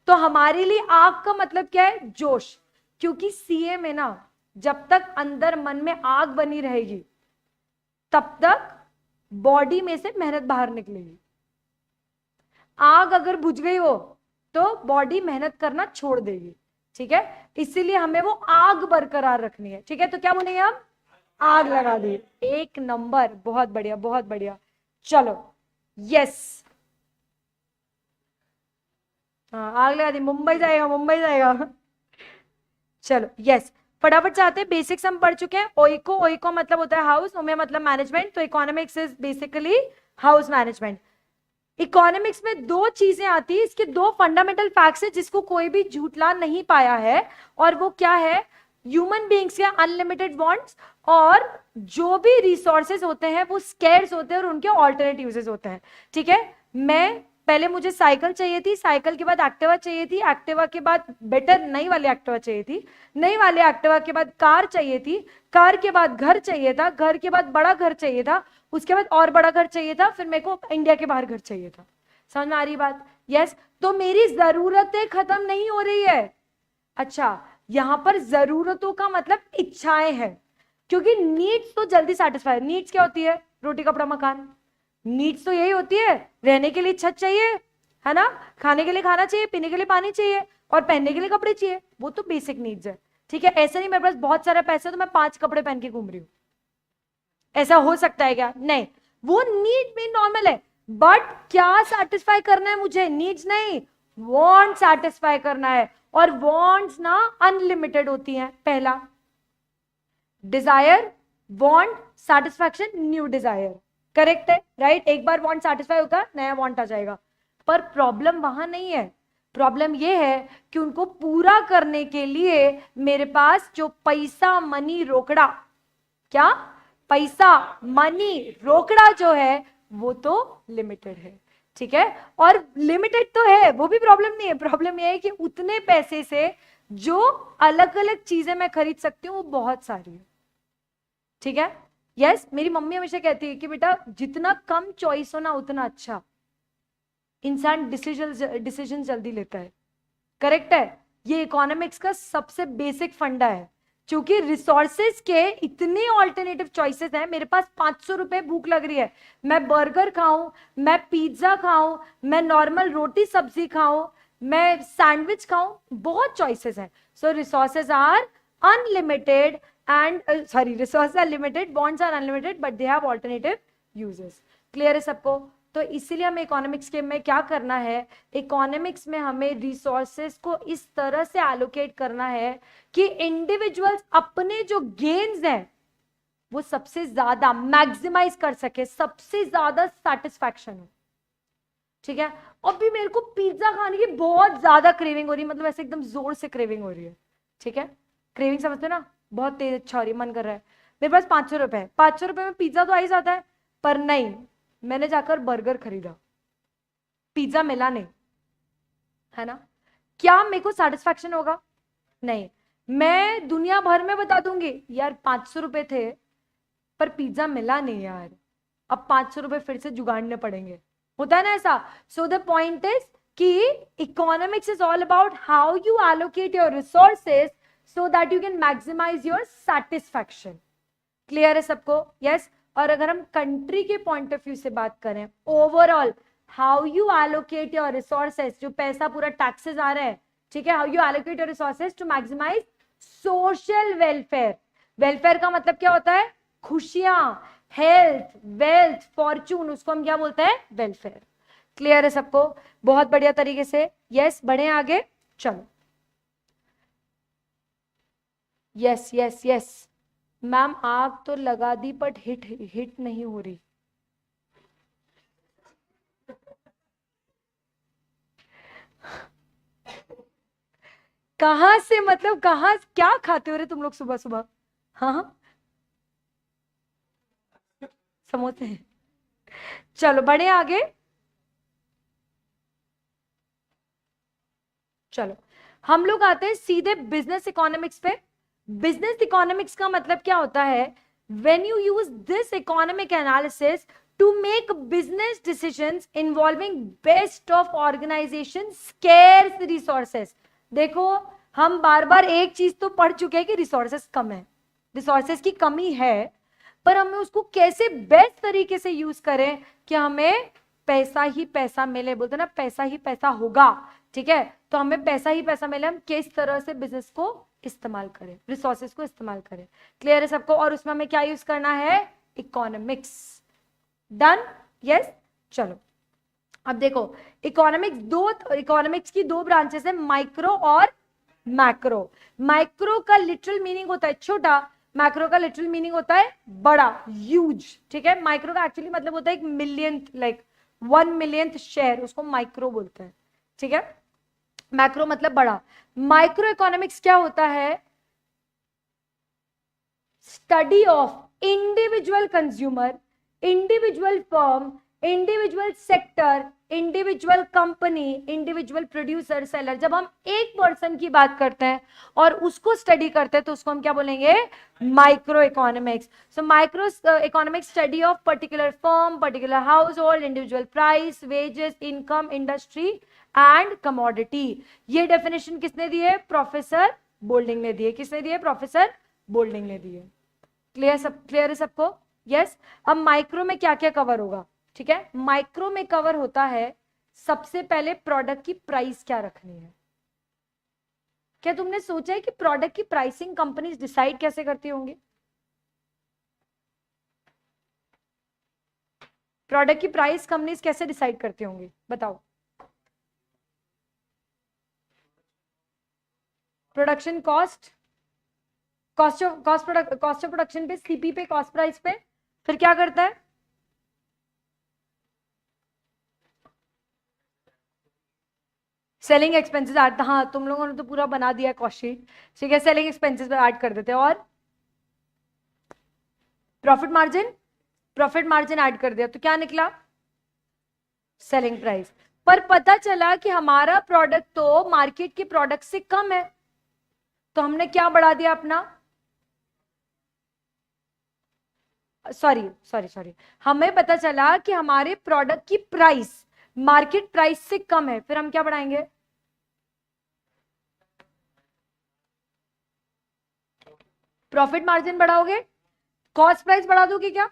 तो हमारे लिए आग का मतलब क्या है? जोश। क्योंकि सीए में ना, जब तक अंदर मन में आग बनी रहेगी तब तक बॉडी में से मेहनत बाहर निकलेगी। आग अगर बुझ गई हो तो बॉडी मेहनत करना छोड़ देगी, ठीक है। इसीलिए हमें वो आग बरकरार रखनी है, ठीक है। तो क्या बोलेंगे हम? आग लगा दी। एक नंबर, बहुत बढ़िया, बहुत बढ़िया। चलो, यस, हाँ, आग लगा दी। मुंबई जाएगा, मुंबई जाएगा। चलो, यस, फटाफट से आते हैं। बेसिक्स हम पढ़ चुके हैं। ओइको, ओइको मतलब होता है हाउस, ओमे मतलब मैनेजमेंट, तो economics is basically house management. Economics में 2 चीजें आती है, इसके 2 फंडामेंटल फैक्ट्स है जिसको कोई भी झूठला नहीं पाया है, और वो क्या है? ह्यूमन बींग्स के अनलिमिटेड वांट्स, और जो भी रिसोर्सेज होते हैं वो स्केर्स होते हैं और उनके ऑल्टरनेट यूजेस होते हैं, ठीक है। मैं पहले मुझे साइकिल चाहिए थी, साइकिल के बाद एक्टिवा चाहिए थी, एक्टिवा के बाद बेटर नई वाली एक्टिवा चाहिए थी, नई वाले एक्टिवा के बाद कार चाहिए थी, कार के बाद घर चाहिए था, घर के बाद बड़ा घर चाहिए था, उसके बाद और बड़ा घर चाहिए था, फिर मेरे को इंडिया के बाहर घर चाहिए था। समझ में आ रही बात? यस। तो मेरी जरूरतें खत्म नहीं हो रही है। अच्छा, यहां पर जरूरतों का मतलब इच्छाएं हैं, क्योंकि नीड्स तो जल्दी सेटिस्फाई। नीड्स क्या होती है? रोटी कपड़ा मकान। नीड्स तो यही होती है, रहने के लिए छत चाहिए, है ना, खाने के लिए खाना चाहिए, पीने के लिए पानी चाहिए, और पहनने के लिए कपड़े चाहिए। वो तो बेसिक नीड्स है, ठीक है। ऐसे नहीं मेरे पास बहुत सारा पैसा है तो मैं 5 कपड़े पहन के घूम रही हूं, ऐसा हो सकता है क्या? नहीं, वो नीड भी नॉर्मल है, बट क्या सेटिस्फाई करना है मुझे? नीड्स नहीं, वांट सेटिस्फाई करना है। और वांट्स ना अनलिमिटेड होती हैं। पहला desire, want, satisfaction, new desire. Correct है, राइट? एक बार वांट सेटिस्फाई होगा, नया वांट आ जाएगा। पर प्रॉब्लम वहां नहीं है। प्रॉब्लम यह है कि उनको पूरा करने के लिए मेरे पास जो पैसा, मनी, रोकड़ा, क्या पैसा, मनी, रोकड़ा जो है वो तो लिमिटेड है, ठीक है। और लिमिटेड तो है, वो भी प्रॉब्लम नहीं है। प्रॉब्लम ये है कि उतने पैसे से जो अलग अलग चीजें मैं खरीद सकती हूँ वो बहुत सारी है, ठीक है। यस, मेरी मम्मी हमेशा कहती है कि बेटा जितना कम चॉइस हो ना उतना अच्छा। इंसान डिसीजन जल्दी लेता है, करेक्ट है। ये इकोनॉमिक्स का सबसे बेसिक फंडा है। क्योंकि रिसोर्सेज के इतने ऑल्टरनेटिव चॉइसेस हैं। मेरे पास 500 रुपए भूख लग रही है, मैं बर्गर खाऊं, मैं पिज्जा खाऊं, मैं नॉर्मल रोटी सब्जी खाऊं, मैं सैंडविच खाऊं, बहुत चॉइसेस हैं। So resources are unlimited and resources are limited, bonds are unlimited, but they have alternative uses. Clear है सबको? तो इसीलिए हमें इकोनॉमिक्स के में क्या करना है, इकोनॉमिक्स में हमें रिसोर्सेज को इस तरह से एलोकेट करना है कि इंडिविजुअल्स अपने जो गेन्स हैं वो सबसे ज्यादा मैक्सिमाइज कर सके, सबसे ज्यादा सेटिस्फैक्शन हो, ठीक है। अभी मेरे को पिज्जा खाने की बहुत ज्यादा क्रेविंग हो रही है, मतलब ऐसे एकदम जोर से क्रेविंग हो रही है, ठीक है। क्रेविंग समझते हो ना, बहुत तेज अच्छा हो रही है, मन कर रहा है। मेरे पास 500 रुपए है, 500 रुपए में पिज्जा तो आ ही जाता है, पर नहीं, मैंने जाकर बर्गर खरीदा, पिज्जा मिला नहीं, है ना। क्या मेरे को सेटिस्फैक्शन होगा? नहीं। मैं दुनिया भर में बता दूंगी यार 500 रुपए थे पर पिज्जा मिला नहीं यार, अब 500 रुपए फिर से जुगाड़ने पड़ेंगे, होता है ना ऐसा। सो द पॉइंट इज कि economics is all about how you allocate your resources so that you can maximize your satisfaction. Clear है सबको? यस। और अगर हम कंट्री के पॉइंट ऑफ व्यू से बात करें, overall how you allocate your resources, जो पैसा पूरा टैक्सेस आ रहा है, ठीक है, how you allocate your resources to maximise social welfare. Welfare का मतलब क्या होता है? खुशियां, हेल्थ, वेल्थ, फॉर्चून, उसको हम क्या बोलते हैं? वेलफेयर। क्लियर है सबको? बहुत बढ़िया तरीके से। यस, बढ़े आगे, चलो। यस यस यस मैम, आग तो लगा दी बट हिट नहीं हो रही। कहां से, मतलब कहां, क्या खाते हो रे तुम लोग सुबह सुबह? हाँ हाँ, समोसे हैं। चलो बढ़े आगे, चलो हम लोग आते हैं सीधे बिजनेस इकोनॉमिक्स पे। बिजनेस इकोनॉमिक्स का मतलब क्या होता है? When you use this economic analysis to make business decisions involving best of organisation scarce resources. देखो, हम बार बार एक चीज तो पढ़ चुके हैं कि रिसोर्सेस कम है, रिसोर्सेस की कमी है, पर हमें उसको कैसे बेस्ट तरीके से यूज करें कि हमें पैसा ही पैसा मिले। बोलते ना, पैसा ही पैसा होगा, ठीक है। तो हमें पैसा ही पैसा मिले, हम किस तरह से बिजनेस को इस्तेमाल करें, रिसोर्सेज को इस्तेमाल करें। क्लियर है सबको? और उसमें हमें क्या यूज करना है? इकोनॉमिक्स। डन? यस। चलो अब देखो, इकोनॉमिक्स की दो ब्रांचेस है, माइक्रो और मैक्रो। माइक्रो का लिटरल मीनिंग होता है छोटा, मैक्रो का लिटरल मीनिंग होता है बड़ा, ह्यूज, ठीक है। माइक्रो का एक्चुअली मतलब होता है एक मिलियंथ, लाइक 1 मिलियंथ शेयर, उसको माइक्रो बोलते हैं, ठीक है। मैक्रो मतलब बड़ा। माइक्रो इकोनॉमिक्स क्या होता है? Study of individual consumer, individual firm, individual sector, individual company, individual producer, seller, जब हम एक पर्सन की बात करते हैं और उसको स्टडी करते हैं तो उसको हम क्या बोलेंगे? Micro economics. So micro economics study of particular firm, particular house hold, individual price, wages, income, industry and commodity. ये डेफिनेशन किसने दी है? प्रोफेसर बोल्डिंग ने दी है. किसने दी है? प्रोफेसर बोल्डिंग ने दी है. क्लियर है सबको? यस. अब माइक्रो में क्या क्या कवर होगा? ठीक है, माइक्रो में कवर होता है सबसे पहले प्रोडक्ट की प्राइस क्या रखनी है. क्या तुमने सोचा है कि प्रोडक्ट की प्राइसिंग कंपनीज डिसाइड कैसे करती होंगी? प्रोडक्ट की प्राइस कंपनीज कैसे डिसाइड करती होंगी? बताओ. Production cost, cost of production पे, सीपी पे, कॉस्ट प्राइस पे. फिर क्या करता है? Selling expenses add. हाँ, तुम लोगों ने तो पूरा बना दिया कॉस्ट शीट. ठीक है, सेलिंग एक्सपेंसेस पे ऐड कर देते हैं. और profit margin, profit margin add कर दिया तो क्या निकला? Selling price. पर पता चला कि हमारा प्रोडक्ट तो मार्केट के प्रोडक्ट से कम है, तो हमने क्या बढ़ा दिया अपना? सॉरी सॉरी सॉरी, हमें पता चला कि हमारे प्रोडक्ट की प्राइस मार्केट प्राइस से कम है, फिर हम क्या बढ़ाएंगे? प्रॉफिट मार्जिन बढ़ाओगे. कॉस्ट प्राइस बढ़ा दोगे क्या?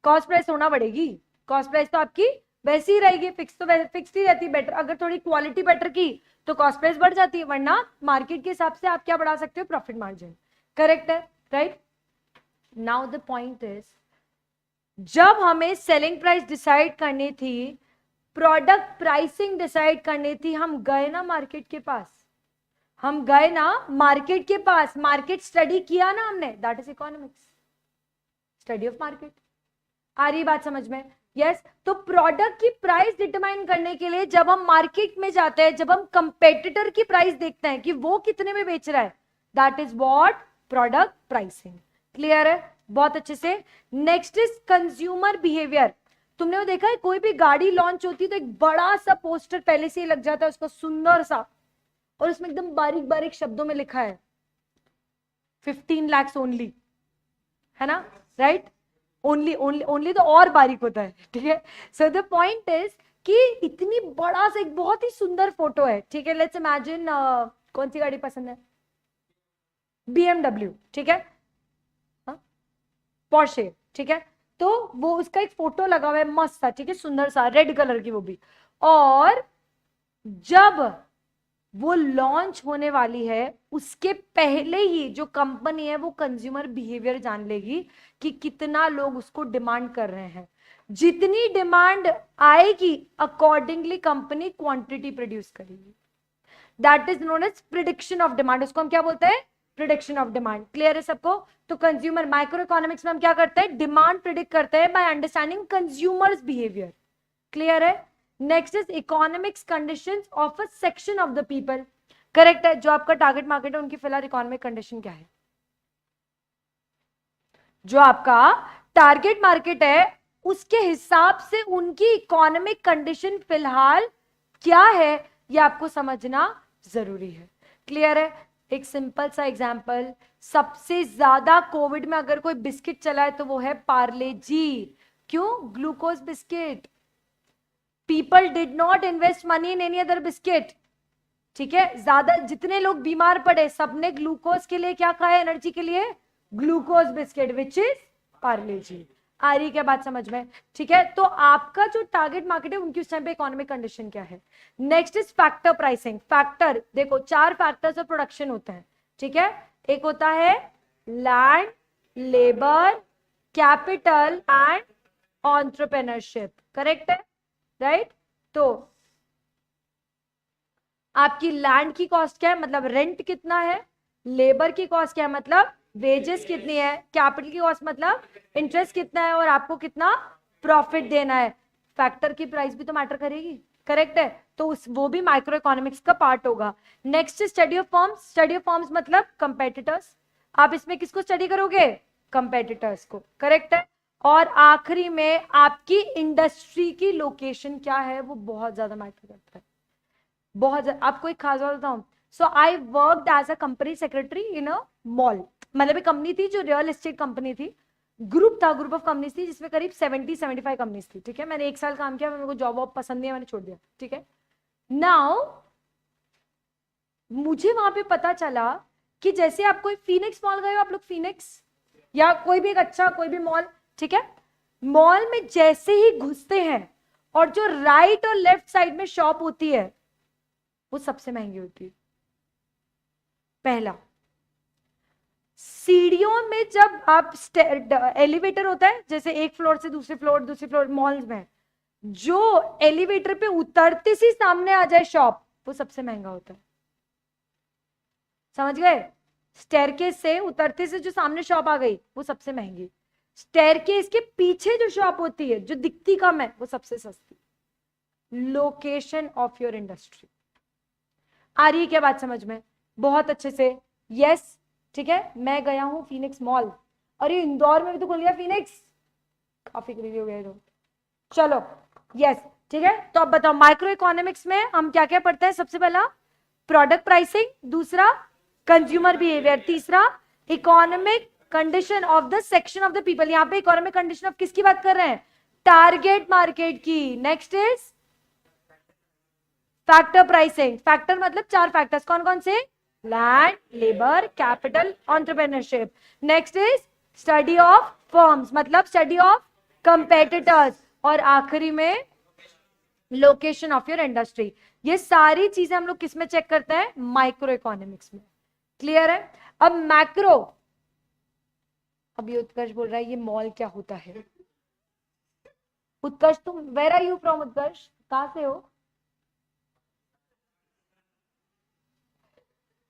कॉस्ट प्राइस होना बढ़ेगी. कॉस्ट प्राइस तो आपकी वैसी ही रहेगी, फिक्स तो फिक्स ही रहती है. बेटर, अगर थोड़ी क्वालिटी बेटर की तो कॉस्ट प्राइस बढ़ जाती है, वरना मार्केट के हिसाब से आप क्या बढ़ा सकते हो? Profit margin. करेक्ट है, right. Now the point is, जब हमें सेलिंग प्राइस डिसाइड करनी थी, प्रोडक्ट प्राइसिंग डिसाइड करनी थी, हम गए ना मार्केट के पास. हम गए ना मार्केट के पास, मार्केट स्टडी किया ना हमने. That is economics, study of market. आ रही बात समझ में? यस. तो प्रोडक्ट की प्राइस डिटरमाइन करने के लिए जब हम मार्केट में जाते हैं, जब हम कंपेटिटर की प्राइस देखते हैं कि वो कितने में बेच रहा है, that is what? Product pricing. Clear है? बहुत अच्छे से. Next is consumer behaviour. तुमने वो देखा है, कोई भी गाड़ी लॉन्च होती है तो एक बड़ा सा पोस्टर पहले से ही लग जाता है उसका, सुंदर सा, और उसमें एकदम बारीक बारीक शब्दों में लिखा है 15 lakhs ओनली, है ना? राइट. ओनली ओनली ओनली तो और बारीक होता है. ठीक है. सो द पॉइंट इज कि इतनी बड़ा सा एक बहुत ही सुंदर फोटो है. ठीक है, लेट्स इमेजिन कौन सी गाड़ी पसंद है? BMW. ठीक है, पोर्शे. ठीक है, तो वो उसका एक फोटो लगा हुआ है मस्त सा. ठीक है, सुंदर सा, रेड कलर की वो भी. और जब वो लॉन्च होने वाली है उसके पहले ही जो कंपनी है वो कंज्यूमर बिहेवियर जान लेगी कि कितना लोग उसको डिमांड कर रहे हैं. जितनी डिमांड आएगी अकॉर्डिंगली कंपनी क्वांटिटी प्रोड्यूस करेगी. That is known as prediction of demand. उसको हम क्या बोलते हैं? Prediction of demand. क्लियर है सबको? तो कंज्यूमर माइक्रो इकोनॉमिक्स में हम क्या करते हैं? डिमांड प्रिडिक्ट करते हैं by understanding consumers behaviour. Clear है? Next is economics conditions of a section of the people. Correct है. जो आपका टारगेट मार्केट है उनकी फिलहाल इकोनॉमिक कंडीशन क्या है? जो आपका टारगेट मार्केट है उसके हिसाब से उनकी इकोनॉमिक कंडीशन फिलहाल क्या है, ये आपको समझना जरूरी है. क्लियर है? एक सिंपल सा एग्जांपल, सबसे ज्यादा कोविड में अगर कोई बिस्किट चला है तो वो है पार्ले जी. क्यों? Glucose biscuit. People did not invest money in any other biscuit. ठीक है, ज्यादा जितने लोग बीमार पड़े सबने ग्लूकोज के लिए क्या खाया? एनर्जी के लिए glucose biscuit, which is Parle G. आ रही क्या बात समझ में? ठीक है, तो आपका जो टारगेट मार्केट है उनकी उस टाइम पे इकोनॉमिक कंडीशन क्या है. Next is factor pricing. Factor देखो, 4 फैक्टर्स ऑफ प्रोडक्शन होते हैं. ठीक है, एक होता है land, labour, capital and entrepreneurship. Correct है? राइट. तो आपकी लैंड की कॉस्ट क्या है? मतलब रेंट कितना है. लेबर की कॉस्ट क्या है? मतलब वेजेस कितनी है. कैपिटल की कॉस्ट मतलब इंटरेस्ट कितना है और आपको कितना प्रॉफिट देना है. फैक्टर की प्राइस भी तो मैटर करेगी. करेक्ट है? तो वो भी माइक्रो इकोनॉमिक्स का पार्ट होगा. Next study of firms. Study of firms मतलब कंपेटिटर्स. आप इसमें किसको स्टडी करोगे? कंपेटिटर्स को. करेक्ट है? और आखिरी में आपकी इंडस्ट्री की लोकेशन क्या है, वो बहुत ज्यादा मैटर करता है, बहुत ज्यादा। आपको एक खास बात बताऊं, so I worked as a company secretary in a mall. मतलब एक कंपनी थी जो रियल एस्टेट कंपनी थी, ग्रुप था, ग्रुप ऑफ कंपनीज थी जिसमें करीब 70-75 कंपनीज थी। ठीक है, मैंने 1 साल काम किया, मेरे को जॉब वॉब पसंद नहीं है, मैंने छोड़ दिया। ठीक है, नाउ मुझे वहां पे पता चला कि जैसे आप कोई फीनिक्स मॉल गए हो, आप लोग फीनिक्स या कोई भी एक अच्छा कोई भी मॉल, ठीक है, मॉल में जैसे ही घुसते हैं और जो राइट और लेफ्ट साइड में शॉप होती है वो सबसे महंगी होती है। पहला, सीढ़ियों में जब आप एलिवेटर होता है, जैसे एक फ्लोर से दूसरे फ्लोर मॉल्स में, जो एलिवेटर पे उतरते से सामने आ जाए शॉप, वो सबसे महंगा होता है। समझ गए? स्टेयरकेस से उतरते से जो सामने शॉप आ गई वो सबसे महंगी, स्टेयरकेस के पीछे जो शॉप होती है जो दिखती कम है वो सबसे सस्ती। Location of your industry. आ रही है क्या बात समझ में? बहुत अच्छे से। यस, ठीक है, मैं गया हूं फीनिक्स मॉल, अरे इंदौर में भी तो खुल गया फीनिक्स, काफी करीबी हो गए तो। चलो, यस, ठीक है, तो अब बताओ माइक्रो इकोनॉमिक्स में हम क्या क्या पढ़ते हैं? सबसे पहला प्रोडक्ट प्राइसिंग, दूसरा कंज्यूमर बिहेवियर, तीसरा economic condition of the section of the people. यहां पे इकोनॉमिक कंडीशन ऑफ किसकी बात कर रहे हैं? टारगेट मार्केट की। Next is factor pricing. Factor मतलब 4 फैक्टर्स, कौन कौन से? Land, labour, capital, entrepreneurship. Next is study of firms, मतलब स्टडी ऑफ कंपेटिटर्स। और आखिरी में लोकेशन ऑफ योर इंडस्ट्री। ये सारी चीजें हम लोग किस में चेक करते हैं? माइक्रो इकोनॉमिक्स में। क्लियर है? अब मैक्रो, अब ये उत्कर्ष बोल रहा है ये मॉल क्या होता है? उत्कर्ष तुम वेर आर यू फ्रॉम? उत्कर्ष कहां से हो?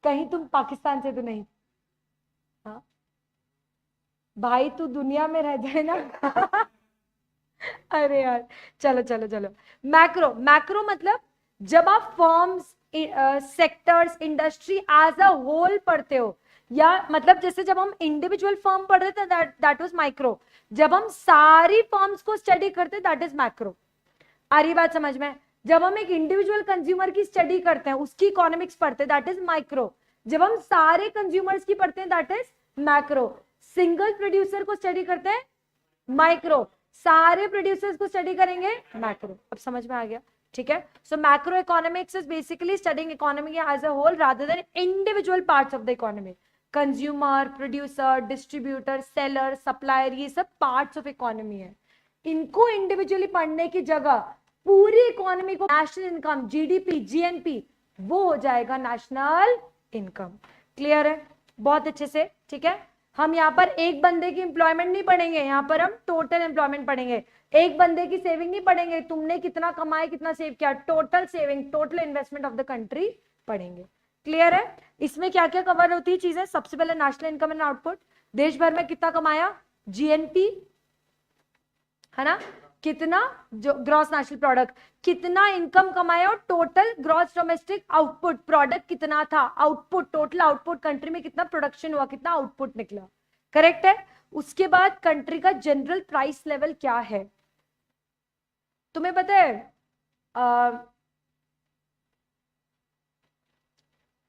कहीं तुम पाकिस्तान से तो नहीं? हाँ भाई, तू दुनिया में रह जाए ना। अरे यार, चलो चलो चलो। मैक्रो, मैक्रो मतलब जब आप firms, sectors, industry as a whole पढ़ते हो, या मतलब जैसे जब हम इंडिविजुअल फर्म पढ़ रहे थे दैट वाज माइक्रो, जब हम सारी फर्म्स को स्टडी करते दैट इज मैक्रो। आ रही बात समझ में? जब हम एक इंडिविजुअल कंज्यूमर की स्टडी करते हैं, उसकी इकोनॉमिक्स पढ़ते हैं दैट इज माइक्रो। जब हम सारे कंज्यूमर्स की पढ़ते हैं that is macro. Single producer को स्टडी करते हैं माइक्रो, सारे प्रोड्यूसर्स को स्टडी करेंगे मैक्रो। अब समझ में आ गया? ठीक है, so macro economics is basically studying economy as a whole rather than individual parts of the economy. Consumer, producer, distributor, seller, supplier, ये सब पार्ट्स ऑफ इकोनॉमी है। इनको इंडिविजुअली पढ़ने की जगह पूरी इकोनॉमी को, नेशनल इनकम, जीडीपी, जीएनपी, वो हो जाएगा नेशनल इनकम। क्लियर है? बहुत अच्छे से। ठीक है, हम यहाँ पर एक बंदे की एम्प्लॉयमेंट नहीं पढ़ेंगे, यहाँ पर हम टोटल एम्प्लॉयमेंट पढ़ेंगे। एक बंदे की सेविंग नहीं पढ़ेंगे, तुमने कितना कमाया, कितना सेव किया, total saving, total investment of the country पढ़ेंगे। क्लियर है? इसमें क्या क्या कवर होती है चीजें? सबसे पहले नेशनल इनकम एंड आउटपुट, देश भर में कितना कमाया, जीएनपी है ना, कितना जो ग्रॉस नेशनल प्रोडक्ट, कितना इनकम कमाया, और total gross domestic output, product कितना था, आउटपुट, टोटल आउटपुट, कंट्री में कितना प्रोडक्शन हुआ, कितना आउटपुट निकला। करेक्ट है? उसके बाद कंट्री का जनरल प्राइस लेवल क्या है। तुम्हें पता है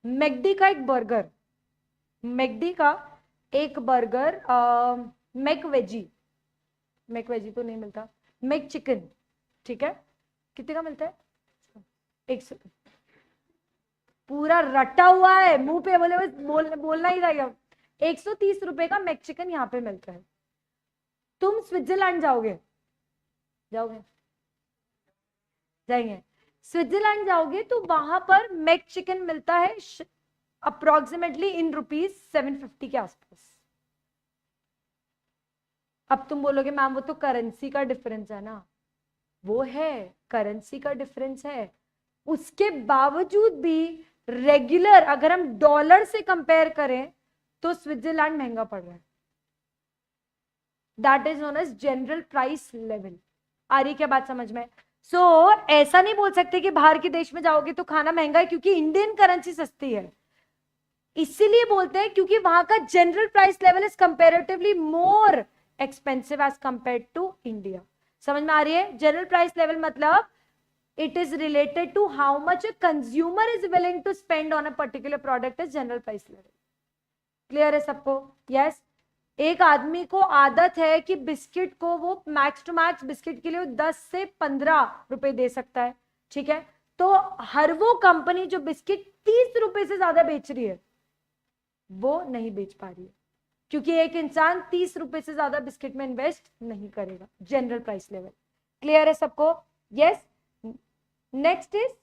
मैकडी का एक बर्गर, मैकडी का एक बर्गर, मैक वेजी तो नहीं मिलता, मैक चिकन, ठीक है, कितने का मिलता है? 100। पूरा रटा हुआ है मुंह पे, बोले बस बोलना ही था। 130 रुपए का मैक चिकन यहाँ पे मिलता है। तुम स्विट्जरलैंड जाओगे, जाएंगे, स्विट्जरलैंड जाओगे तो वहां पर मैक चिकन मिलता है अप्रोक्सीमेटली इन ₹750 के आसपास। अब तुम बोलोगे मैम वो तो करेंसी का डिफरेंस है ना, वो है, करेंसी का डिफरेंस है, उसके बावजूद भी रेगुलर अगर हम डॉलर से कंपेयर करें तो स्विट्जरलैंड महंगा पड़ रहा है। That is known as general price level. आ रही क्या बात समझ में? ऐसा नहीं बोल सकते कि बाहर के देश में जाओगे तो खाना महंगा है क्योंकि इंडियन करेंसी सस्ती है, इसीलिए बोलते हैं क्योंकि वहां का general price level is comparatively more expensive as compare to India. समझ में आ रही है? जनरल प्राइस लेवल मतलब it is related to how much a consumer is willing to spend on a particular product is general price level। Clear है सबको? Yes. एक आदमी को आदत है कि बिस्किट को वो मैक्स टू मैक्स बिस्किट के लिए 10 से 15 रुपए दे सकता है, ठीक है? तो हर वो कंपनी जो बिस्किट 30 रुपए से ज्यादा बेच रही है वो नहीं बेच पा रही है, क्योंकि एक इंसान 30 रुपए से ज्यादा बिस्किट में इन्वेस्ट नहीं करेगा। General price level. क्लियर है सबको? Yes. Next is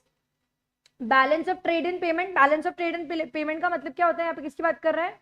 balance of trade in payment. Balance of trade in payment का मतलब क्या होता है? यहाँ पे किसकी बात कर रहे हैं?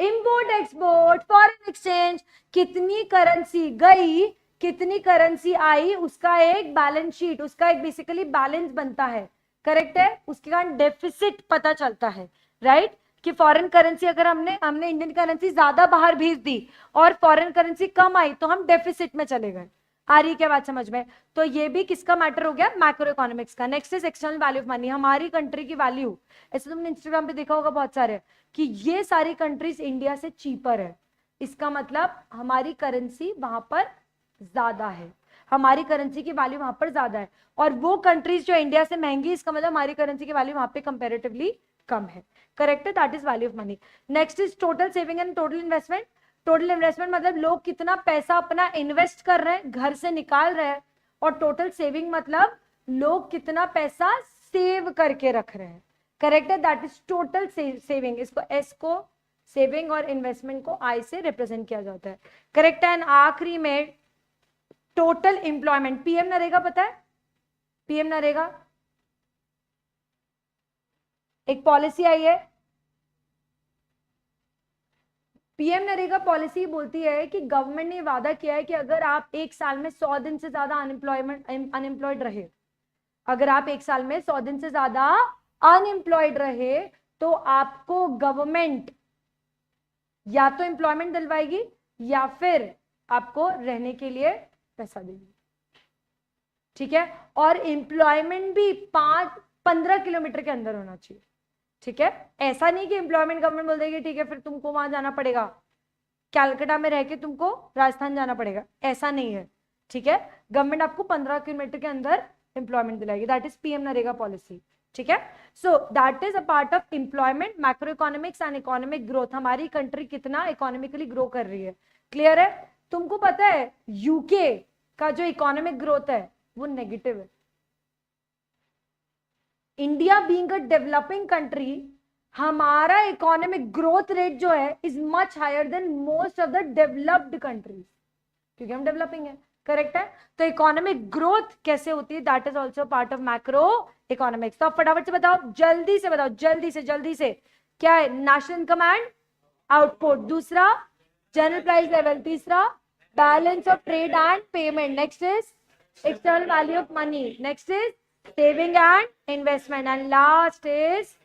इंपोर्ट एक्सपोर्ट, फॉरेन एक्सचेंज, कितनी करेंसी गई, कितनी करेंसी आई, उसका एक बैलेंस शीट, उसका एक बेसिकली बैलेंस बनता है। करेक्ट है? उसके कारण डेफिसिट पता चलता है, राइट? कि फॉरेन करेंसी अगर हमने इंडियन करेंसी ज्यादा बाहर भेज दी और फॉरेन करेंसी कम आई तो हम डेफिसिट में चले गए। आ रही है क्या बात समझ में? तो ये भी किसका मैटर हो गया? मैक्रो इकोनॉमिक्स का। Next is external value of money. हमारी कंट्री की वैल्यू, ऐसे तुमने इंस्टाग्राम पे देखा होगा बहुत सारे कि ये सारी कंट्रीज इंडिया से चीपर है। इसका मतलब हमारी करेंसी वहां पर ज्यादा है, हमारी करेंसी की वैल्यू वहां पर ज्यादा है। और वो कंट्रीज जो इंडिया से महंगी, इसका मतलब हमारी करेंसी की वैल्यू वहां पे कंपेरेटिवली कम है। करेक्ट है? That is value of money. Next is total saving and total investment. Total investment मतलब लोग कितना पैसा अपना इन्वेस्ट कर रहे हैं, घर से निकाल रहे हैं। और टोटल सेविंग मतलब लोग कितना पैसा सेव करके रख रहे हैं। करेक्ट है? That is total saving. इसको एस को सेविंग और इन्वेस्टमेंट को आई से रिप्रेजेंट किया जाता है। करेक्ट है? एंड आखिरी में टोटल एम्प्लॉयमेंट। पीएम नरेगा पता है? पीएम नरेगा एक पॉलिसी आई है। पीएम नरेगा पॉलिसी बोलती है कि गवर्नमेंट ने वादा किया है कि अगर आप एक साल में 100 दिन से ज्यादा अनएम्प्लॉयड रहे, अगर आप एक साल में 100 दिन से ज्यादा अनएम्प्लॉयड रहे तो आपको गवर्नमेंट या तो एम्प्लॉयमेंट दिलवाएगी या फिर आपको रहने के लिए पैसा देगी। ठीक है? और एम्प्लॉयमेंट भी 15 किलोमीटर के अंदर होना चाहिए। ठीक है? ऐसा नहीं कि एम्प्लॉयमेंट गवर्नमेंट बोल देगी ठीक है फिर तुमको वहां जाना पड़ेगा, कैलकाटा में रह के तुमको राजस्थान जाना पड़ेगा, ऐसा नहीं है। ठीक है? गवर्नमेंट आपको 15 किलोमीटर के अंदर एम्प्लॉयमेंट दिलाएगी। That is PM NREGA policy. ठीक है? So that is a part of employment, macro economics and economic growth. हमारी कंट्री कितना इकोनॉमिकली ग्रो कर रही है। क्लियर है? तुमको पता है यूके का जो इकोनॉमिक ग्रोथ है वो नेगेटिव है। India being a developing country, हमारा इकोनॉमिक ग्रोथ रेट जो है is much higher than most of the developed countries, क्योंकि हम डेवलपिंग है। करेक्ट है? तो इकोनॉमिक ग्रोथ कैसे होती है? That is also part of macro economics. तो आप फटाफट से बताओ, जल्दी से बताओ, जल्दी से क्या है? नेशनल इनकम एंड आउटपुट, दूसरा जनरल प्राइस लेवल, तीसरा balance of trade and payment, next is external value of money, next is saving and investment, and last is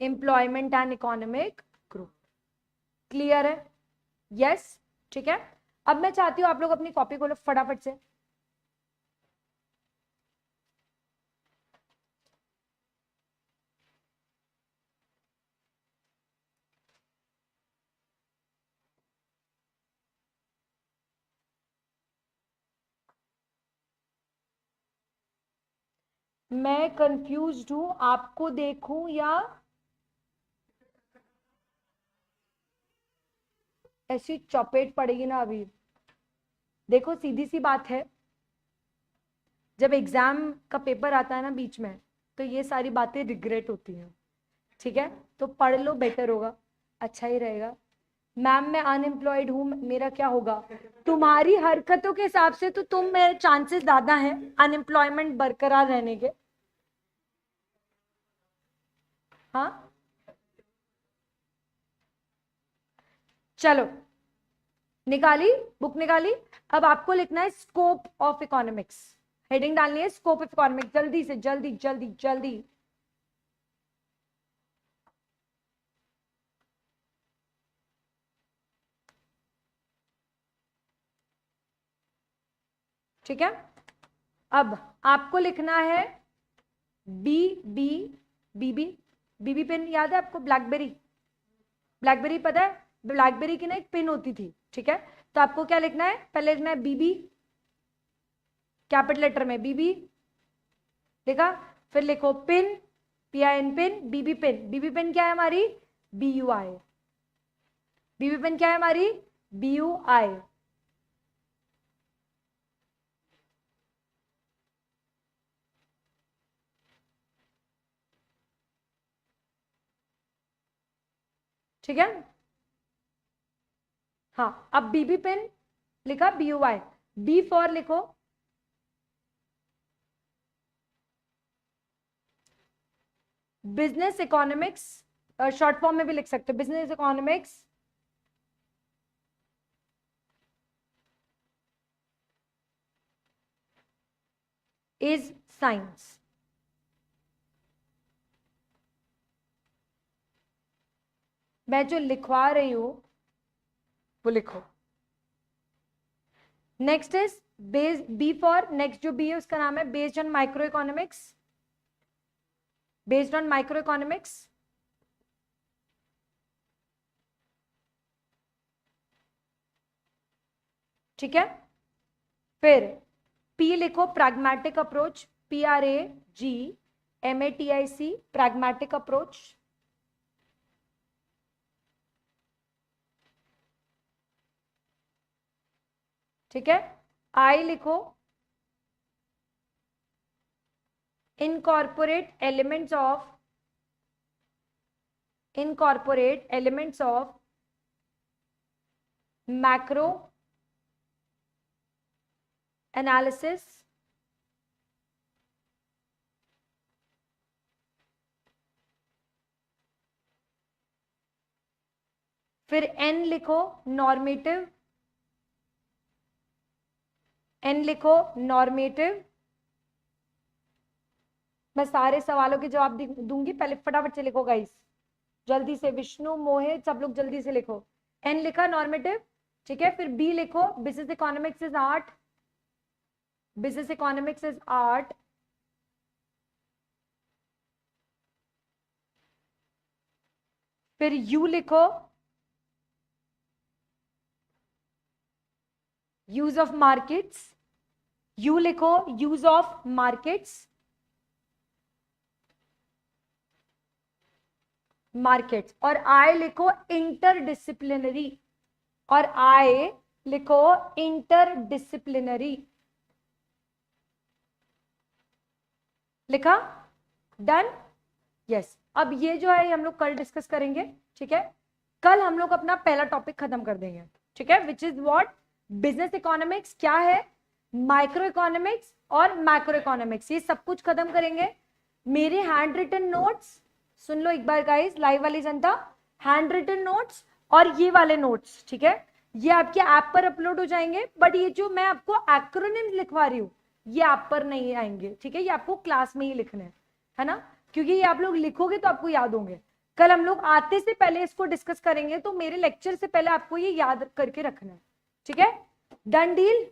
employment and economic growth. Clear है? Yes? ठीक है? अब मैं चाहती हूं आप लोग अपनी कॉपी खोलो फटाफट से। मैं कंफ्यूज्ड हूं, आपको देखूं या ऐसी चपेट पड़ेगी ना अभी। देखो सीधी सी बात है, जब एग्जाम का पेपर आता है ना बीच में तो ये सारी बातें रिग्रेट होती हैं। ठीक है? तो पढ़ लो, बेटर होगा, अच्छा ही रहेगा। मैम मैं अनएम्प्लॉयड हूं, मेरा क्या होगा? तुम्हारी हरकतों के हिसाब से तो तुम मेरे चांसेस ज्यादा हैं अनएम्प्लॉयमेंट बरकरार रहने के। हाँ चलो, निकाली बुक, निकाली। अब आपको लिखना है स्कोप ऑफ इकोनॉमिक्स, हेडिंग डालनी है स्कोप ऑफ इकोनॉमिक्स। जल्दी से जल्दी। ठीक है? अब आपको लिखना है बीबी पेन याद है आपको? ब्लैकबेरी पता है? ब्लैकबेरी की ना एक पिन होती थी, ठीक है। तो आपको क्या लिखना है, पहले लिखना है बीबी, कैपिटल लेटर में बीबी लिखा, फिर लिखो पिन, PIN पिन, बीबी पिन। बीबी पिन क्या है हमारी, BUI। बीबी पिन क्या है हमारी, BUI। ठीक है, हाँ। अब बीबी पिन लिखा, BUI। बी फॉर लिखो बिजनेस इकोनॉमिक्स, शॉर्ट फॉर्म में भी लिख सकते हो, बिजनेस इकोनॉमिक्स इज साइंस। मैं जो लिखवा रही हूं वो लिखो। Next is base, B for, next जो बी है उसका नाम है based on micro economics, based on micro economics. ठीक है, फिर पी लिखो pragmatic approach, PRAGMATIC, pragmatic approach. ठीक है, आई लिखो incorporate elements of macro analysis, फिर एन लिखो नॉर्मेटिव, एन लिखो नॉर्मेटिव। मैं सारे सवालों के जवाब दूंगी, पहले फटाफट से लिखो गाइस, जल्दी से, विष्णु मोहित सब लोग जल्दी से लिखो। एन लिखा नॉर्मेटिव, ठीक है। फिर बी लिखो business economics is art, business economics is art. फिर यू लिखो यूज ऑफ मार्केट्स, यू लिखो यूज ऑफ मार्केट्स, मार्केट्स। और आई लिखो इंटरडिसिप्लिनरी, और आई लिखो इंटरडिसिप्लिनरी। लिखा, डन, यस। अब ये जो है हम लोग कल डिस्कस करेंगे, ठीक है। कल हम लोग अपना पहला टॉपिक खत्म कर देंगे, ठीक है, which is what, business economics क्या है, माइक्रो इकोनॉमिक्स और मैक्रो इकोनॉमिक्स, ये सब कुछ खत्म करेंगे। मेरे हैंड रिटन नोट्स सुन लो एक बार गाइस, लाइव वाली जनता, हैंड रिटन नोट्स और ये वाले नोट्स, ठीक है, ये आपके ऐप पर अपलोड हो जाएंगे। बट ये जो मैं आपको एक्रोनिम लिखवा रही हूँ ये ऐप पर नहीं आएंगे, ठीक है, ये आपको क्लास में ही लिखने है ना, क्योंकि ये आप लोग लिखोगे तो आपको याद होंगे। कल हम लोग आते से पहले इसको डिस्कस करेंगे, तो मेरे लेक्चर से पहले आपको ये याद करके रखना है, ठीक है। डन डील,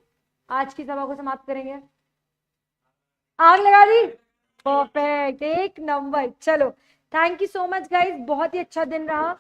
आज की सभा को समाप्त करेंगे। आग लगा दी, परफेक्ट, एक नंबर। चलो, thank you so much guys, बहुत ही अच्छा दिन रहा।